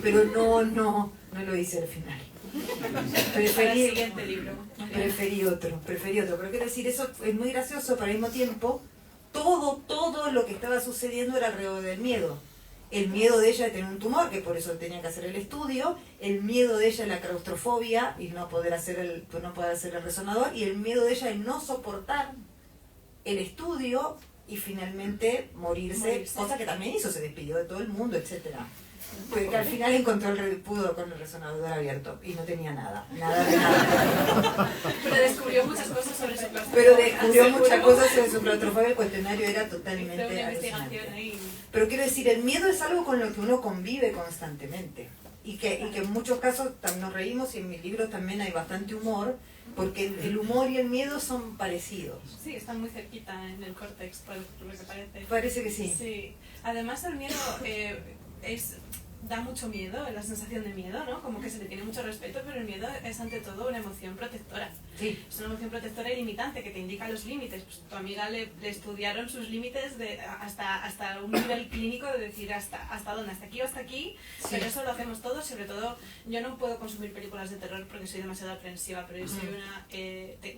Speaker 2: pero no lo hice al final. Preferí otro, pero quiero decir, eso es muy gracioso, pero al mismo tiempo todo lo que estaba sucediendo era alrededor del miedo. El miedo de ella de tener un tumor, que por eso tenía que hacer el estudio, el miedo de ella de la claustrofobia y no poder hacer el resonador, y el miedo de ella de no soportar el estudio y finalmente morirse, cosa que también hizo, se despidió de todo el mundo, etcétera. Porque al final encontró pudo con el resonador abierto y no tenía nada de nada.
Speaker 1: Pero descubrió muchas cosas sobre su claustrofobia.
Speaker 2: El cuestionario era totalmente alucinante. Pero quiero decir, el miedo es algo con lo que uno convive constantemente. Y que en muchos casos nos reímos, y en mis libros también hay bastante humor, porque el humor y el miedo son parecidos.
Speaker 1: Sí, están muy cerquita en el córtex, por lo que parece.
Speaker 2: Parece que sí.
Speaker 1: Sí. Además, el miedo da mucho miedo, la sensación de miedo, ¿no? Como que se le tiene mucho respeto, pero el miedo es ante todo una emoción protectora.
Speaker 2: Sí.
Speaker 1: Es una emoción protectora y limitante que te indica los límites. Pues tu amiga le estudiaron sus límites hasta un nivel clínico de decir hasta dónde, hasta aquí o hasta aquí, sí. Pero eso lo hacemos todos. Sobre todo, yo no puedo consumir películas de terror porque soy demasiado aprensiva, pero yo soy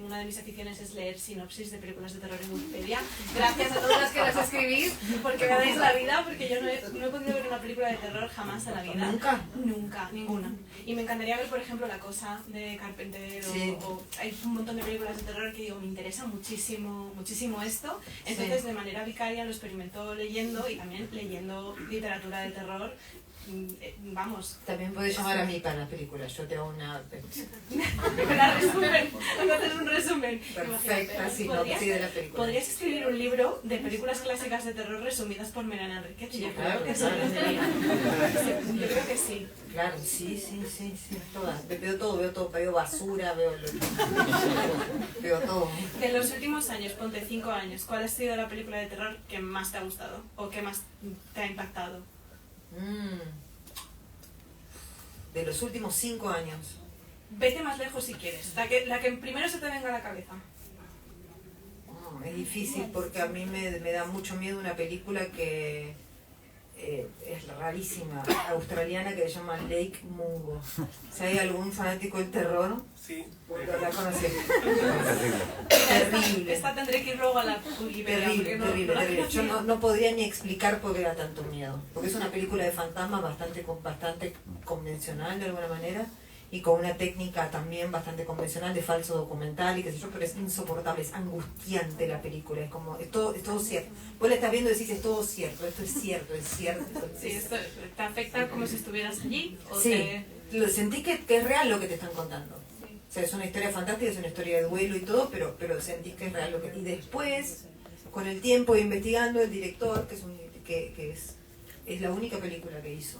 Speaker 1: una de mis aficiones es leer sinopsis de películas de terror en Wikipedia. Gracias a todas las que las escribís, porque me dais la vida, porque yo no he podido ver una película de terror jamás en la vida.
Speaker 2: ¿Nunca?
Speaker 1: Nunca, ninguna. Y me encantaría ver, por ejemplo, La Cosa de Carpenter,
Speaker 2: sí.
Speaker 1: o hay un montón de películas de terror que digo, me interesa muchísimo esto. Entonces, sí. De manera vicaria lo experimento leyendo, y también leyendo literatura de terror. Vamos.
Speaker 2: También puedes llamar a mí para las películas, yo te hago una...
Speaker 1: hacer un resumen.
Speaker 2: Perfecta, sinopsis de la película.
Speaker 1: ¿Podrías escribir un libro de películas clásicas de terror resumidas por Melanie Enríquez?
Speaker 2: Sí,
Speaker 1: yo
Speaker 2: claro,
Speaker 1: creo que
Speaker 2: claro.
Speaker 1: Yo creo que sí.
Speaker 2: Claro, sí, todas. Veo todo, veo basura, veo todo.
Speaker 1: En los últimos años, ponte 5 años, ¿cuál ha sido la película de terror que más te ha gustado o que más te ha impactado?
Speaker 2: De los últimos 5 años.
Speaker 1: Vete más lejos si quieres, la que primero se te venga a la cabeza.
Speaker 2: Es difícil porque a mí me da mucho miedo una película que es rarísima, australiana, que se llama Lake Mungo. Si hay algún fanático del terror,
Speaker 3: sí,
Speaker 2: la conocí.
Speaker 1: Terrible. Esta tendré que ir luego a la Wikipedia.
Speaker 2: Terrible. Yo no podría ni explicar por qué da tanto miedo. Porque es una película de fantasmas bastante convencional de alguna manera, y con una técnica también bastante convencional de falso documental y qué sé yo, pero es insoportable, es angustiante la película, es todo cierto. Vos la estás viendo y decís, es todo cierto, esto es cierto.
Speaker 1: Sí, esto te afecta como si estuvieras allí. ¿O
Speaker 2: sí, lo sentís que es real lo que te están contando. Sí. O sea, es una historia fantástica, es una historia de duelo y todo, pero sentís que es real lo que... Y después, con el tiempo investigando, el director, que es la única película que hizo.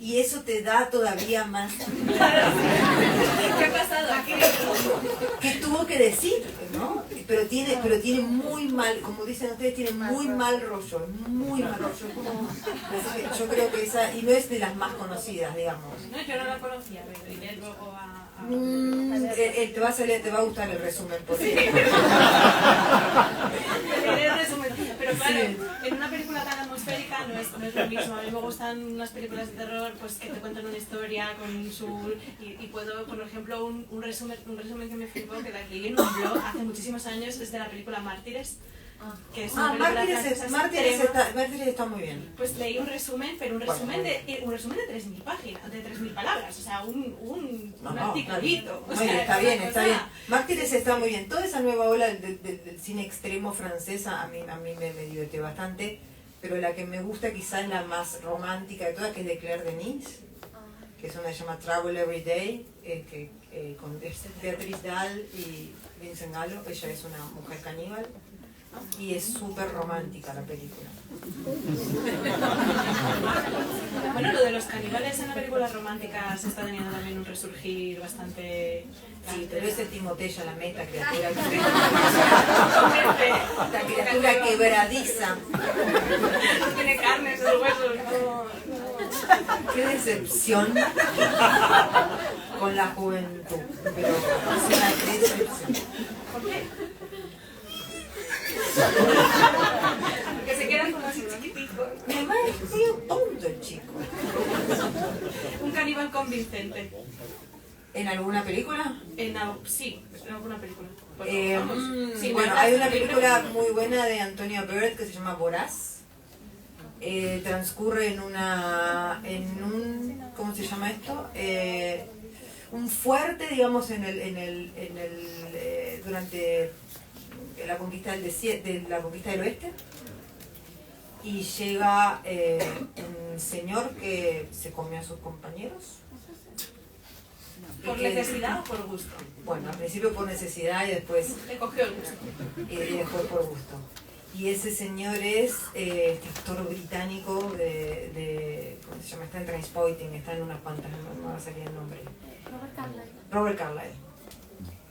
Speaker 2: Y eso te da todavía más...
Speaker 1: ¿Qué ha pasado aquí?
Speaker 2: ¿Qué tuvo que decir? ¿No? Pero tiene muy mal, como dicen ustedes, tiene muy mal rollo. Muy mal rollo. Yo creo que esa... Y no es de las más conocidas, digamos.
Speaker 1: No, yo no la conocía, pero iré luego a...
Speaker 2: te va a gustar el resumen. Porque...
Speaker 1: Sí. El resumen. Pero claro, sí. En una película tan atmosférica no es lo mismo. A mí me gustan unas películas de terror pues que te cuentan una historia con su... Y puedo, por ejemplo, un resumen que me flipó, que la leí en un blog hace muchísimos años, es de la película Mártires. Que es una
Speaker 2: Mártires está muy bien.
Speaker 1: Pues leí un resumen, pero un resumen de 3.000 páginas, de 3.000 palabras, o sea, un articulito.
Speaker 2: O sea, está bien. Mártires está muy bien. Toda esa nueva ola del cine extremo francesa a mí me divirtió bastante, pero la que me gusta quizá es la más romántica de todas, que es de Claire Denis, que es una que se llama Travel Every Day, con Beatriz Dalle y Vincent Gallo. Ella es una mujer caníbal. Y es súper romántica la película.
Speaker 1: Bueno, lo de los caníbales en las películas románticas está teniendo también un resurgir bastante...
Speaker 2: Sí, pero ese Timothée Chalamet, la criatura quebradiza.
Speaker 1: No tiene carne, esos huesos. No.
Speaker 2: Qué decepción con la juventud. Pero es una decepción.
Speaker 1: ¿Por qué? Porque se quedan con así chiquititos.
Speaker 2: Además es medio tonto el chico.
Speaker 1: Un caníbal convincente.
Speaker 2: ¿En alguna película?
Speaker 1: Sí, en alguna película.
Speaker 2: Sí, bueno, hay una película muy buena de Antonia Bird que se llama Voraz. Transcurre en un ¿cómo se llama esto? Un fuerte, digamos, durante la conquista la conquista del oeste, y llega un señor que se comió a sus compañeros.
Speaker 1: ¿Por necesidad o por gusto?
Speaker 2: Bueno, al principio por necesidad y después...
Speaker 1: Le cogió el gusto.
Speaker 2: Y después por gusto. Y ese señor es este actor británico ¿cómo se llama? Está en Trainspotting, está en unas cuantas, no va a salir el nombre. Robert Carlyle.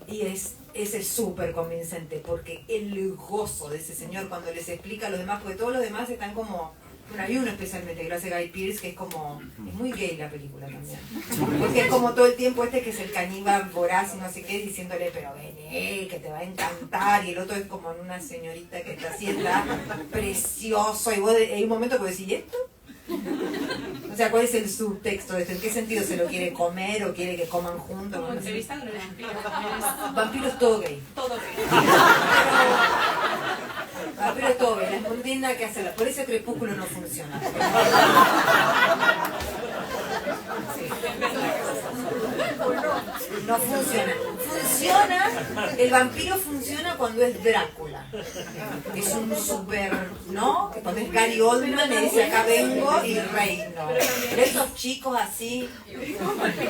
Speaker 2: Y ese es súper convincente, porque el gozo de ese señor cuando les explica a los demás, porque todos los demás están como... Bueno, hay uno especialmente que lo hace Guy Pearce, que es como... Es muy gay la película también. Porque es como todo el tiempo que es el caníbal voraz y no sé qué, diciéndole, pero vení, que te va a encantar. Y el otro es como una señorita que está así, está precioso. Y vos hay un momento que decís, ¿y esto? O sea, ¿cuál es el subtexto de esto? ¿En qué sentido se lo quiere comer o quiere que coman juntos?
Speaker 1: Como entrevista con el vampiro.
Speaker 2: Vampiro es todo gay.
Speaker 1: Todo gay.
Speaker 2: Vampiro es todo gay. No tiene nada que hacer. Por eso Crepúsculo no funciona. Sí. No funciona. El vampiro funciona cuando es Drácula. Es un super, ¿no? Cuando es Gary Oldman y dice, acá vengo y reino. Pero esos chicos así,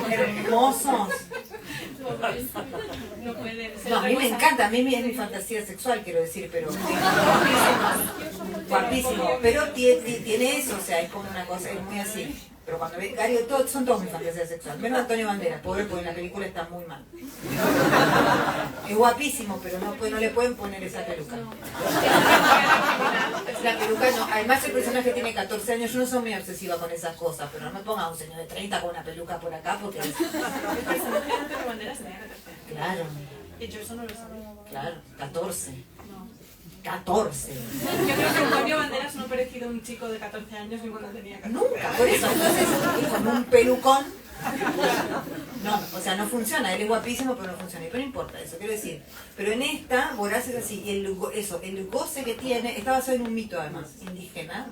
Speaker 2: hermosos. No, a mí me encanta, a mí es mi fantasía sexual, quiero decir, pero guapísimo. Pero tiene eso, o sea, es como una cosa, es muy así. Pero cuando ve Gary, son todos mis fantasías sexuales, menos Antonio Banderas, pobre, porque en la película está muy mal. Es guapísimo, pero no le pueden poner esa peluca. La peluca no, además el personaje tiene 14 años, yo no soy muy obsesiva con esas cosas, pero no me ponga a un señor de 30 con una peluca por acá, porque...
Speaker 1: El personaje de Antonio Banderas tenía 14 años.
Speaker 2: Claro.
Speaker 1: Y yo eso no lo sabía.
Speaker 2: Claro, 14.
Speaker 1: No.
Speaker 2: 14.
Speaker 1: Yo creo que Antonio Banderas no ha parecido un chico de 14 años ni cuando tenía 14.
Speaker 2: Nunca, por eso, entonces, y con un pelucón. No, o sea, no funciona, él es guapísimo, pero no funciona. Pero no importa eso, quiero decir. Pero en esta, Voraz es así, y el goce que tiene, está basado en un mito además, indígena,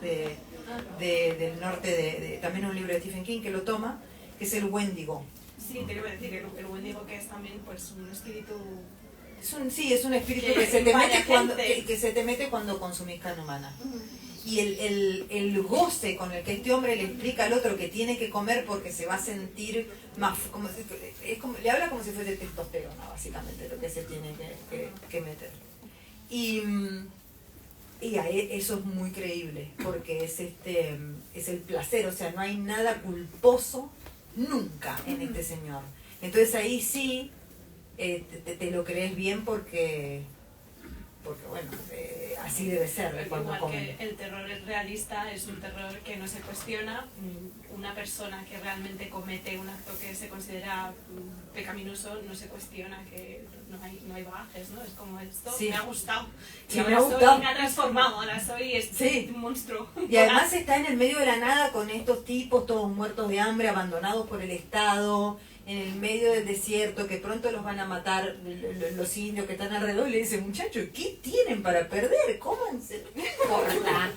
Speaker 2: del norte, también un libro de Stephen King que lo toma, que es el Wendigo.
Speaker 1: Sí, te iba a decir, el Wendigo que es también pues un espíritu...
Speaker 2: Es un espíritu que se te mete que se te mete cuando consumís carne humana. Y el goce con el que este hombre le explica al otro que tiene que comer porque se va a sentir más... le habla como si fuese testosterona, básicamente, lo que se tiene que meter. Y eso es muy creíble, porque es el placer, o sea, no hay nada culposo nunca en este señor. Entonces ahí sí te lo crees bien porque bueno, así debe ser cuando
Speaker 1: igual
Speaker 2: come.
Speaker 1: que el terror realista es un terror que no se cuestiona. Una persona que realmente comete un acto que se considera pecaminoso no se cuestiona, que no hay bagajes, ¿no? Es como esto,
Speaker 2: sí.
Speaker 1: Me ha gustado. Y
Speaker 2: sí,
Speaker 1: ahora me ha transformado, ahora soy un monstruo.
Speaker 2: Y además está en el medio de la nada con estos tipos todos muertos de hambre, abandonados por el Estado, en el medio del desierto, que pronto los van a matar los indios que están alrededor. Y le dicen, muchachos, ¿qué tienen para perder? Cómanse, no importa.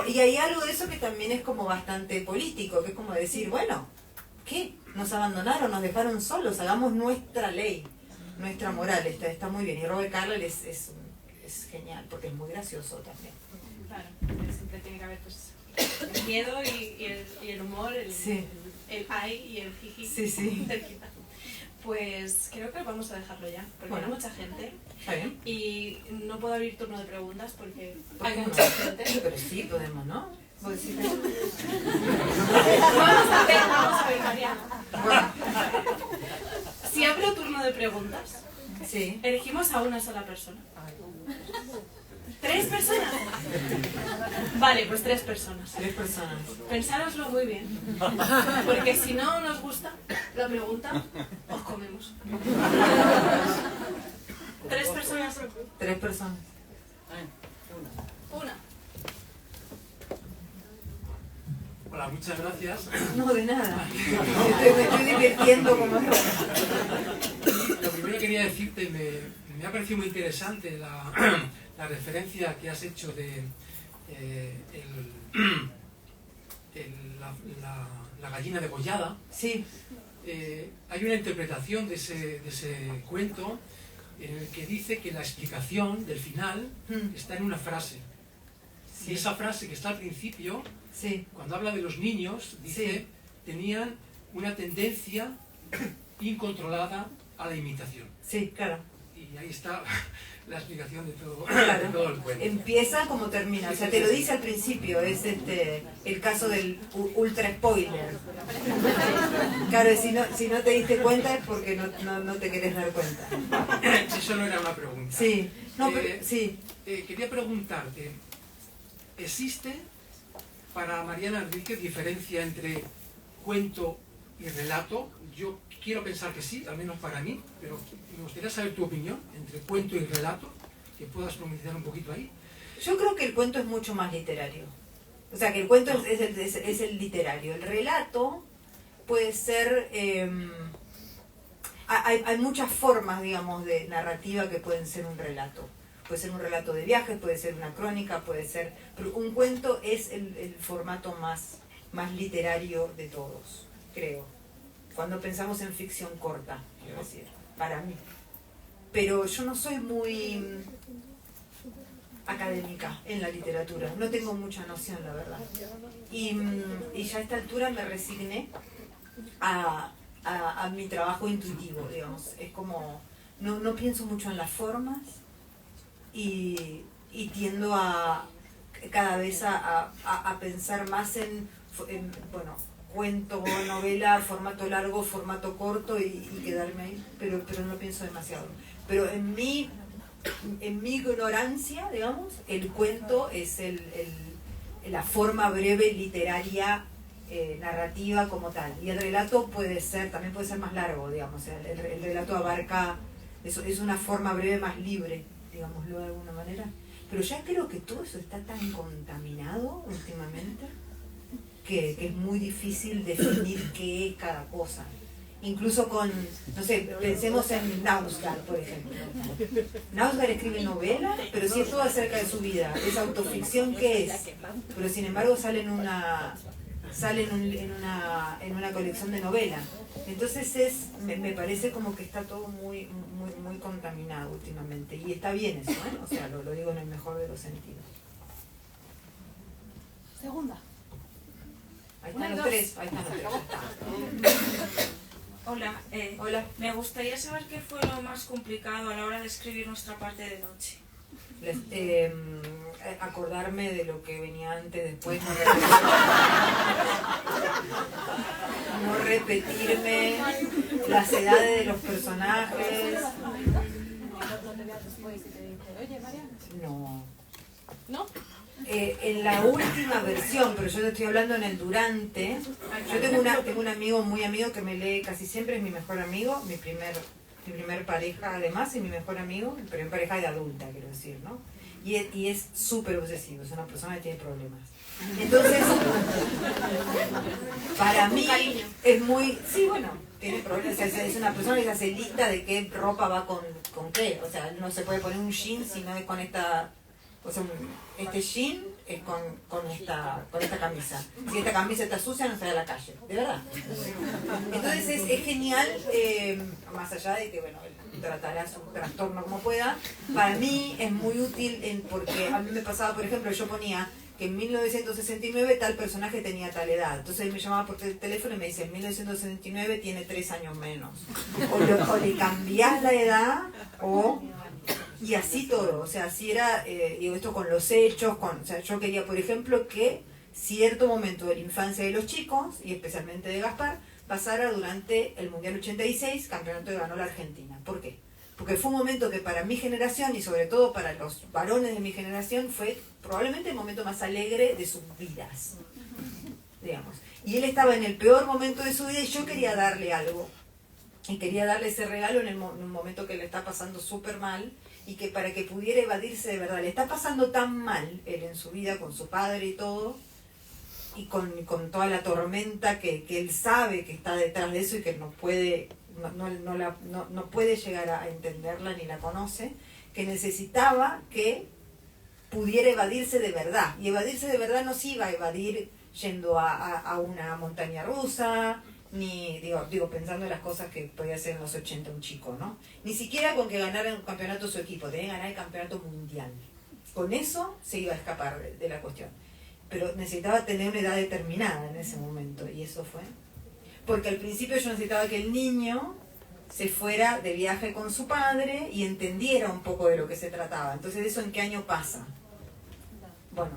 Speaker 2: Y hay algo de eso que también es como bastante político, que es como decir, bueno, ¿qué? Nos abandonaron, nos dejaron solos, hagamos nuestra ley, nuestra moral, está muy bien. Y Robert Carlyle es genial, porque es muy gracioso también.
Speaker 1: Claro, siempre tiene que haber pues, el miedo y el humor, el ay y el jiji.
Speaker 2: Sí.
Speaker 1: Cerquita. Pues creo que vamos a dejarlo ya, porque hay mucha gente. Y no puedo abrir turno de preguntas porque hay mucha gente.
Speaker 2: Pero sí podemos, ¿no?
Speaker 1: Vamos a ver, Mariana. Bueno. Si abro turno de preguntas, elegimos a una sola persona. ¿3 personas? Vale, pues 3 personas.
Speaker 2: 3 personas.
Speaker 1: Pensároslo muy bien. Porque si no nos gusta la pregunta, os comemos. 3 personas.
Speaker 2: 3 personas.
Speaker 1: Una.
Speaker 3: Hola, muchas gracias.
Speaker 2: No, de nada. Me estoy divirtiendo como...
Speaker 3: Lo primero que quería decirte, me ha parecido muy interesante la referencia que has hecho de la gallina degollada.
Speaker 2: Sí.
Speaker 3: Hay una interpretación de ese cuento en el que dice que la explicación del final está en una frase. Y esa frase que está al principio, cuando habla de los niños, dice tenían una tendencia incontrolada a la imitación.
Speaker 2: Sí, claro.
Speaker 3: Y ahí está la explicación de todo,
Speaker 2: claro.
Speaker 3: de todo el cuento.
Speaker 2: Empieza como termina, o sea, te lo dice al principio, es el caso del ultra spoiler. Claro, si no te diste cuenta es porque no te querés dar cuenta.
Speaker 3: Eso no era una pregunta.
Speaker 2: Sí, no, pero,
Speaker 3: quería preguntarte, ¿existe para Mariana Enríquez diferencia entre cuento y relato? Yo quiero pensar que sí, al menos para mí, pero me gustaría saber tu opinión entre cuento y relato, que puedas profundizar un poquito ahí.
Speaker 2: Yo creo que el cuento es mucho más literario. O sea, que el cuento es el literario. El relato puede ser... hay muchas formas, digamos, de narrativa que pueden ser un relato. Puede ser un relato de viajes, puede ser una crónica, puede ser... Pero un cuento es el formato más literario de todos, creo. Cuando pensamos en ficción corta, quiero decir, para mí. Pero yo no soy muy académica en la literatura, no tengo mucha noción, la verdad. Y ya a esta altura me resigné a mi trabajo intuitivo, digamos. Es como, no pienso mucho en las formas y tiendo cada vez a pensar más en cuento, novela, formato largo, formato corto y quedarme ahí, pero no pienso demasiado. Pero en mi ignorancia, digamos, el cuento es la forma breve literaria, narrativa como tal. Y el relato también puede ser más largo, digamos. El relato abarca, es una forma breve más libre, digámoslo de alguna manera. pero ya creo que todo eso está tan contaminado últimamente que es muy difícil definir qué es cada cosa. Incluso con, no sé, pensemos en Nausgard, por ejemplo. Nausgard escribe novela, pero sí es todo acerca de su vida. Es autoficción, ¿qué es? Pero sin embargo sale en una colección de novela. Entonces me parece como que está todo muy contaminado últimamente. Y está bien eso, ¿eh? O sea, lo digo en el mejor de los sentidos.
Speaker 4: Segunda.
Speaker 2: Ahí están los tres, ahí están los tres.
Speaker 5: Hola,
Speaker 2: Hola.
Speaker 5: Me gustaría saber qué fue lo más complicado a la hora de escribir nuestra parte de noche.
Speaker 2: Acordarme de lo que venía antes, después, no repetirme las edades de los personajes. No.
Speaker 4: ¿No?
Speaker 2: En la última versión, pero yo te estoy hablando en el durante. Yo tengo un amigo muy amigo que me lee casi siempre, es mi mejor amigo, mi primer pareja además, y mi mejor amigo, mi primer pareja de adulta, quiero decir, ¿no? Y es súper obsesivo, es una persona que tiene problemas. Entonces, para mí es muy... Sí, bueno, tiene problemas, o sea, es una persona que se hace lista de qué ropa va con qué, o sea, no se puede poner un jean si no es con esta... O sea, este jean es con esta camisa. Si esta camisa está sucia, no sale a la calle. De verdad. Entonces es genial, más allá de que, bueno, él tratará su trastorno como pueda. Para mí es muy útil porque a mí me pasaba, por ejemplo, yo ponía que en 1969 tal personaje tenía tal edad. Entonces él me llamaba por teléfono y me dice, en 1969 tiene 3 años menos. O le cambiás la edad o... Y así todo, o sea, así era, digo, esto con los hechos, o sea, yo quería, por ejemplo, que cierto momento de la infancia de los chicos, y especialmente de Gaspar, pasara durante el Mundial 86, campeonato que ganó la Argentina. ¿Por qué? Porque fue un momento que para mi generación, y sobre todo para los varones de mi generación, fue probablemente el momento más alegre de sus vidas, digamos. Y él estaba en el peor momento de su vida y yo quería darle algo. Y quería darle ese regalo en un momento que le está pasando súper mal, y que para que pudiera evadirse de verdad. Le está pasando tan mal él en su vida con su padre y todo, y con toda la tormenta que él sabe que está detrás de eso y que no puede llegar a entenderla ni la conoce, que necesitaba que pudiera evadirse de verdad. Y evadirse de verdad no se iba a evadir yendo a una montaña rusa, ni digo pensando en las cosas que podía hacer en los 80 un chico, ¿no? Ni siquiera con que ganara un campeonato su equipo, tenía que ganar el campeonato mundial. Con eso se iba a escapar de la cuestión. Pero necesitaba tener una edad determinada en ese momento, y eso fue. Porque al principio yo necesitaba que el niño se fuera de viaje con su padre y entendiera un poco de lo que se trataba. Entonces, ¿eso en qué año pasa? Bueno,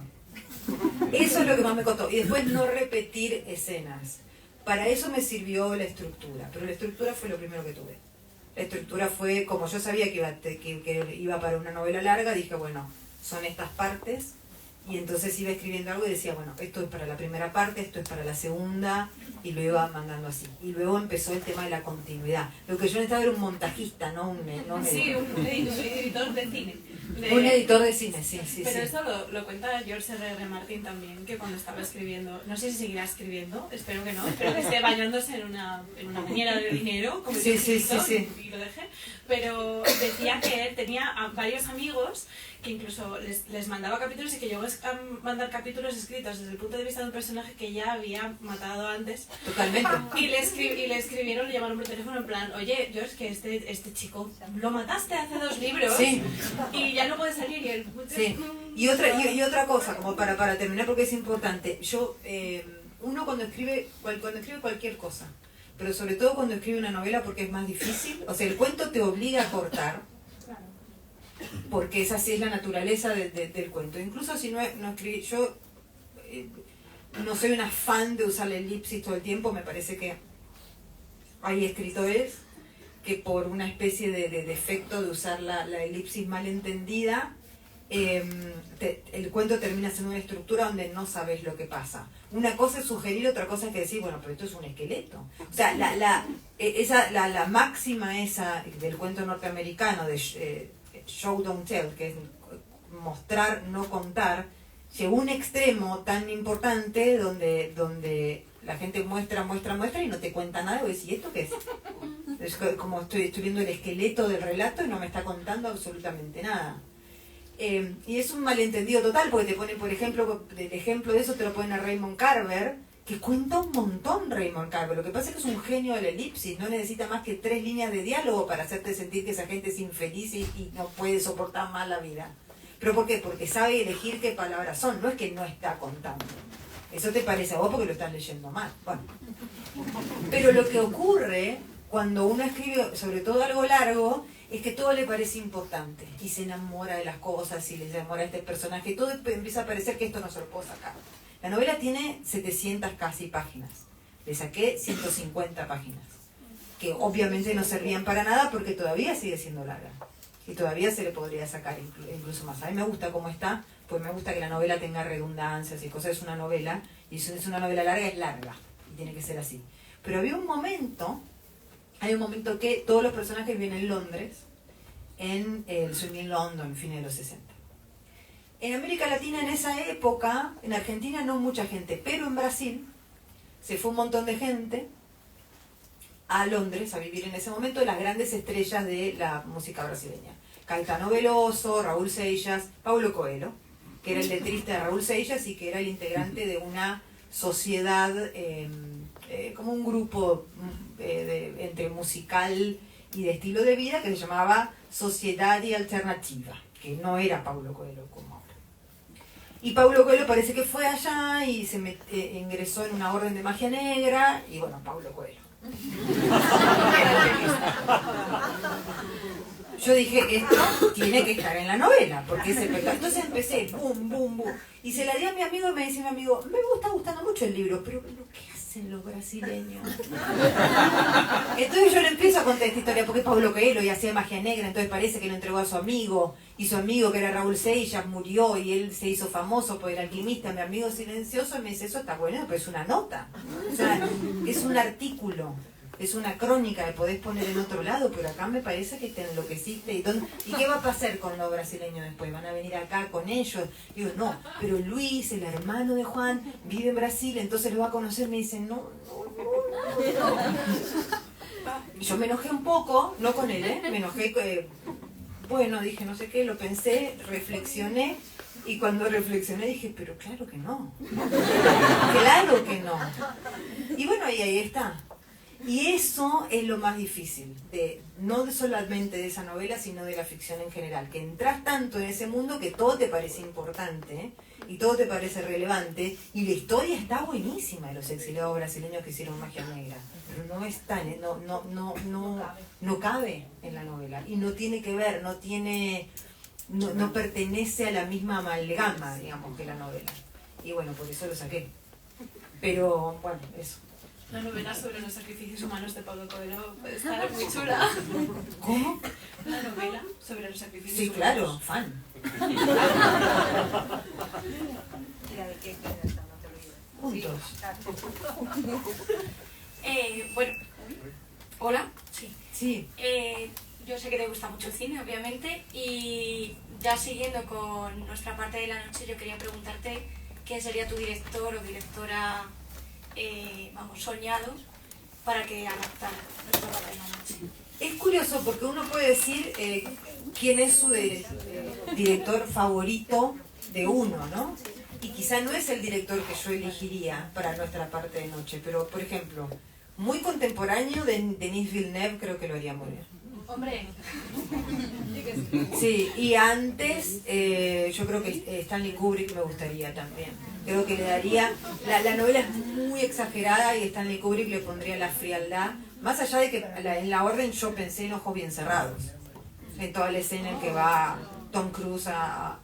Speaker 2: eso es lo que más me costó. Y después no repetir escenas. Para eso me sirvió la estructura, pero la estructura fue lo primero que tuve. La estructura fue, como yo sabía que iba para una novela larga, dije, bueno, son estas partes, y entonces iba escribiendo algo y decía, bueno, esto es para la primera parte, esto es para la segunda, y lo iba mandando así. Y luego empezó el tema de la continuidad. Lo que yo necesitaba era un montajista, no un editor.
Speaker 1: Sí, un editor de cine.
Speaker 2: Un editor de cine, sí.
Speaker 1: Pero esto lo cuenta George R.R. Martin también, que cuando estaba escribiendo, no sé si seguirá escribiendo, espero que no, espero que esté bañándose en una bañera de dinero, como
Speaker 2: sí.
Speaker 1: Y lo deje, pero decía que él tenía a varios amigos que incluso les mandaba capítulos y que llegó a mandar capítulos escritos desde el punto de vista de un personaje que ya había matado antes.
Speaker 2: Totalmente.
Speaker 1: Y le escribieron, le llamaron por teléfono en plan, oye, George, que este chico lo mataste hace 2 libros y ya no puede salir. Y él...
Speaker 2: Sí. Y otra cosa, como para terminar, porque es importante. Yo, uno cuando escribe cualquier cosa, pero sobre todo cuando escribe una novela, porque es más difícil, o sea, el cuento te obliga a cortar, porque esa sí es la naturaleza del cuento. Incluso si no escribí, yo no soy una fan de usar la elipsis todo el tiempo. Me parece que hay escritores que por una especie de defecto de usar la elipsis mal entendida, el cuento termina siendo una estructura donde no sabes lo que pasa. Una cosa es sugerir, otra cosa es que decir, bueno, pero esto es un esqueleto. O sea, la máxima esa del cuento norteamericano de Show Don't Tell, que es mostrar, no contar, llegó a un extremo tan importante donde la gente muestra y no te cuenta nada, y vos decís, ¿y esto qué es? Es como estoy viendo el esqueleto del relato y no me está contando absolutamente nada. Y es un malentendido total, porque te ponen, por ejemplo, el ejemplo de eso te lo ponen a Raymond Carver, que cuenta un montón Raymond Carver. Lo que pasa es que es un genio de la elipsis, no necesita más que 3 líneas de diálogo para hacerte sentir que esa gente es infeliz y no puede soportar más la vida. ¿Pero por qué? Porque sabe elegir qué palabras son, no es que no está contando. Eso te parece a vos porque lo estás leyendo mal. Bueno. Pero lo que ocurre cuando uno escribe, sobre todo algo largo, es que todo le parece importante y se enamora de las cosas y le enamora a este personaje. Todo empieza a parecer que esto no se lo puedo sacar. La novela tiene 700 casi páginas. Le saqué 150 páginas, que obviamente no servían para nada porque todavía sigue siendo larga. Y todavía se le podría sacar incluso más. A mí me gusta cómo está, pues me gusta que la novela tenga redundancias y cosas. Es una novela, y si es una novela larga, es larga. Y tiene que ser así. Pero hay un momento que todos los personajes viven en Londres, en el Swinging London, fines de los 60. En América Latina en esa época, en Argentina no mucha gente, pero en Brasil se fue un montón de gente a Londres a vivir en ese momento las grandes estrellas de la música brasileña. Caetano Veloso, Raúl Seixas, Paulo Coelho, que era el letrista de Raúl Seixas y que era el integrante de una sociedad, como un grupo entre musical y de estilo de vida que se llamaba Sociedade Alternativa, que no era Paulo Coelho como ahora. Y Paulo Coelho parece que fue allá y se ingresó en una orden de magia negra, y bueno, Paulo Coelho. Yo dije, esto tiene que estar en la novela, porque es el pecado. Entonces empecé, boom, boom, boom. Y se la di a mi amigo y me dice mi amigo, me está gustando mucho el libro, pero ¿qué hacen los brasileños? Entonces yo le empiezo a contar esta historia, porque Paulo Coelho y hacía magia negra, entonces parece que lo entregó a su amigo, y su amigo, que era Raúl Seixas, murió y él se hizo famoso por el alquimista. Mi amigo silencioso me dice, eso está bueno, pero es una nota. O sea, es un artículo. Es una crónica que podés poner en otro lado, pero acá me parece que te enloqueciste. ¿Y qué va a pasar con los brasileños después? ¿Van a venir acá con ellos? Digo, no, pero Luis, el hermano de Juan, vive en Brasil, entonces lo va a conocer. Me dicen, no. Yo me enojé un poco, no con él, me enojé, bueno, dije, no sé qué, lo pensé, reflexioné. Y cuando reflexioné dije, pero claro que no. Claro que no. Y bueno, ahí está. Y eso es lo más difícil, no solamente de esa novela, sino de la ficción en general, que entras tanto en ese mundo que todo te parece importante y todo te parece relevante, y la historia está buenísima de los exiliados brasileños que hicieron magia negra, pero no está, no cabe en la novela, y no tiene que ver, no pertenece a la misma amalgama, digamos, que la novela. Y bueno, por eso lo saqué. Pero bueno, eso.
Speaker 1: La novela sobre los sacrificios humanos de Paulo Coelho está muy chula.
Speaker 2: ¿Cómo?
Speaker 1: La novela sobre los sacrificios
Speaker 2: sí,
Speaker 1: humanos.
Speaker 2: Claro, fan. Juntos.
Speaker 4: Bueno, hola. Sí.
Speaker 2: Sí.
Speaker 4: Yo sé que te gusta mucho el cine, obviamente, y ya siguiendo con nuestra parte de la noche, yo quería preguntarte quién sería tu director o directora, soñados para que adaptara nuestra parte de la noche.
Speaker 2: Es curioso porque uno puede decir quién es su director favorito de uno, ¿no? Y quizá no es el director que yo elegiría para nuestra parte de noche, pero por ejemplo, muy contemporáneo de Denis Villeneuve creo que lo haría muy bien.
Speaker 1: Hombre.
Speaker 2: Sí, y antes yo creo que Stanley Kubrick me gustaría también. Creo que le daría, la novela es muy exagerada y Stanley Kubrick le pondría la frialdad, más allá de que en la orden yo pensé en Ojos Bien Cerrados, en toda la escena en que va Tom Cruise a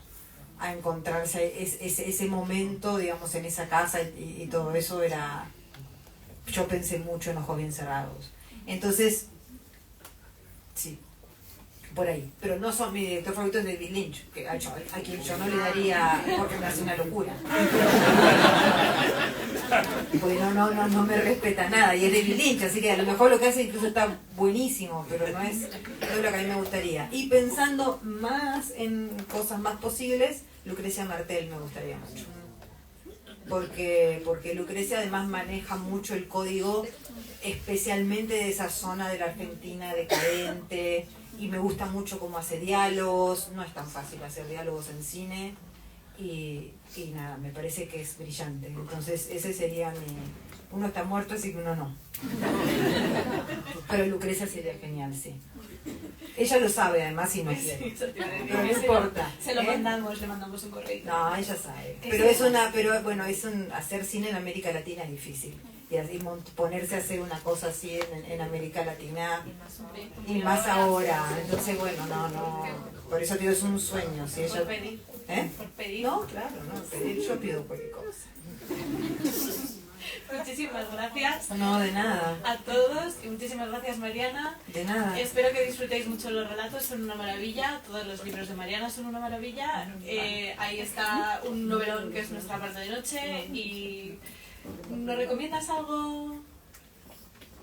Speaker 2: encontrarse ese momento, digamos, en esa casa y todo eso era, yo pensé mucho en Ojos Bien Cerrados. Entonces, sí, por ahí. Pero no son mi director favorito, es David Lynch, que a quien yo no le daría porque me hace una locura. Porque no me respeta nada, y es David Lynch, así que a lo mejor lo que hace incluso está buenísimo, pero no es lo que a mí me gustaría. Y pensando más en cosas más posibles, Lucrecia Martel me gustaría mucho. Porque Lucrecia además maneja mucho el código, especialmente de esa zona de la Argentina decadente, y me gusta mucho cómo hace diálogos. No es tan fácil hacer diálogos en cine, y nada, me parece que es brillante. Entonces ese sería mi... Uno está muerto, así que uno no. Pero Lucrecia sería genial, sí. Ella lo sabe además y no quiere. Pero no importa.
Speaker 1: Se lo mandamos, le mandamos un correo.
Speaker 2: No, ella sabe. Pero hacer cine en América Latina es difícil. Y así ponerse a hacer una cosa así en América Latina, y más ahora. Entonces, bueno, no. Por eso, tío, es un sueño. Si ella...
Speaker 1: Por pedir.
Speaker 2: ¿Eh?
Speaker 1: Por pedir.
Speaker 2: No, claro, no. Pedir, yo pido cualquier cosa.
Speaker 1: Muchísimas gracias.
Speaker 2: No, de nada.
Speaker 1: A todos, y muchísimas gracias, Mariana.
Speaker 2: De nada.
Speaker 1: Espero que disfrutéis mucho los relatos, son una maravilla. Todos los libros de Mariana son una maravilla. Ahí está un novelón que es Nuestra parte de noche. Y ¿nos recomiendas algo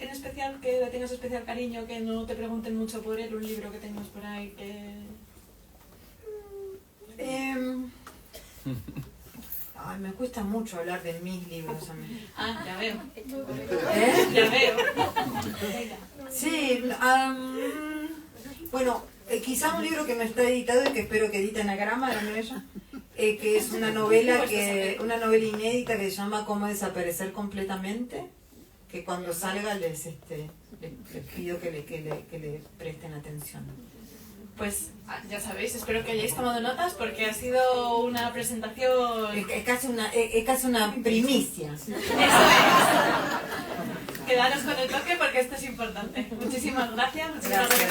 Speaker 1: en especial, que le tengas especial cariño, que no te pregunten mucho por él? Un libro que tengas por ahí que...
Speaker 2: Ay, me cuesta mucho hablar de mis libros a mí.
Speaker 1: Ah, ya veo.
Speaker 2: ¿Eh?
Speaker 1: Ya veo.
Speaker 2: Sí, bueno, quizá un libro que no está editado y que espero que edite Anagrama, ¿no ella? Que es una novela inédita que se llama Cómo desaparecer completamente, que cuando salga les pido que le presten atención.
Speaker 1: Pues ya sabéis, espero que hayáis tomado notas porque ha sido una presentación...
Speaker 2: Es casi una primicia.
Speaker 1: Eso es. Quedaros con el toque porque esto es importante. Muchísimas gracias.
Speaker 2: Gracias.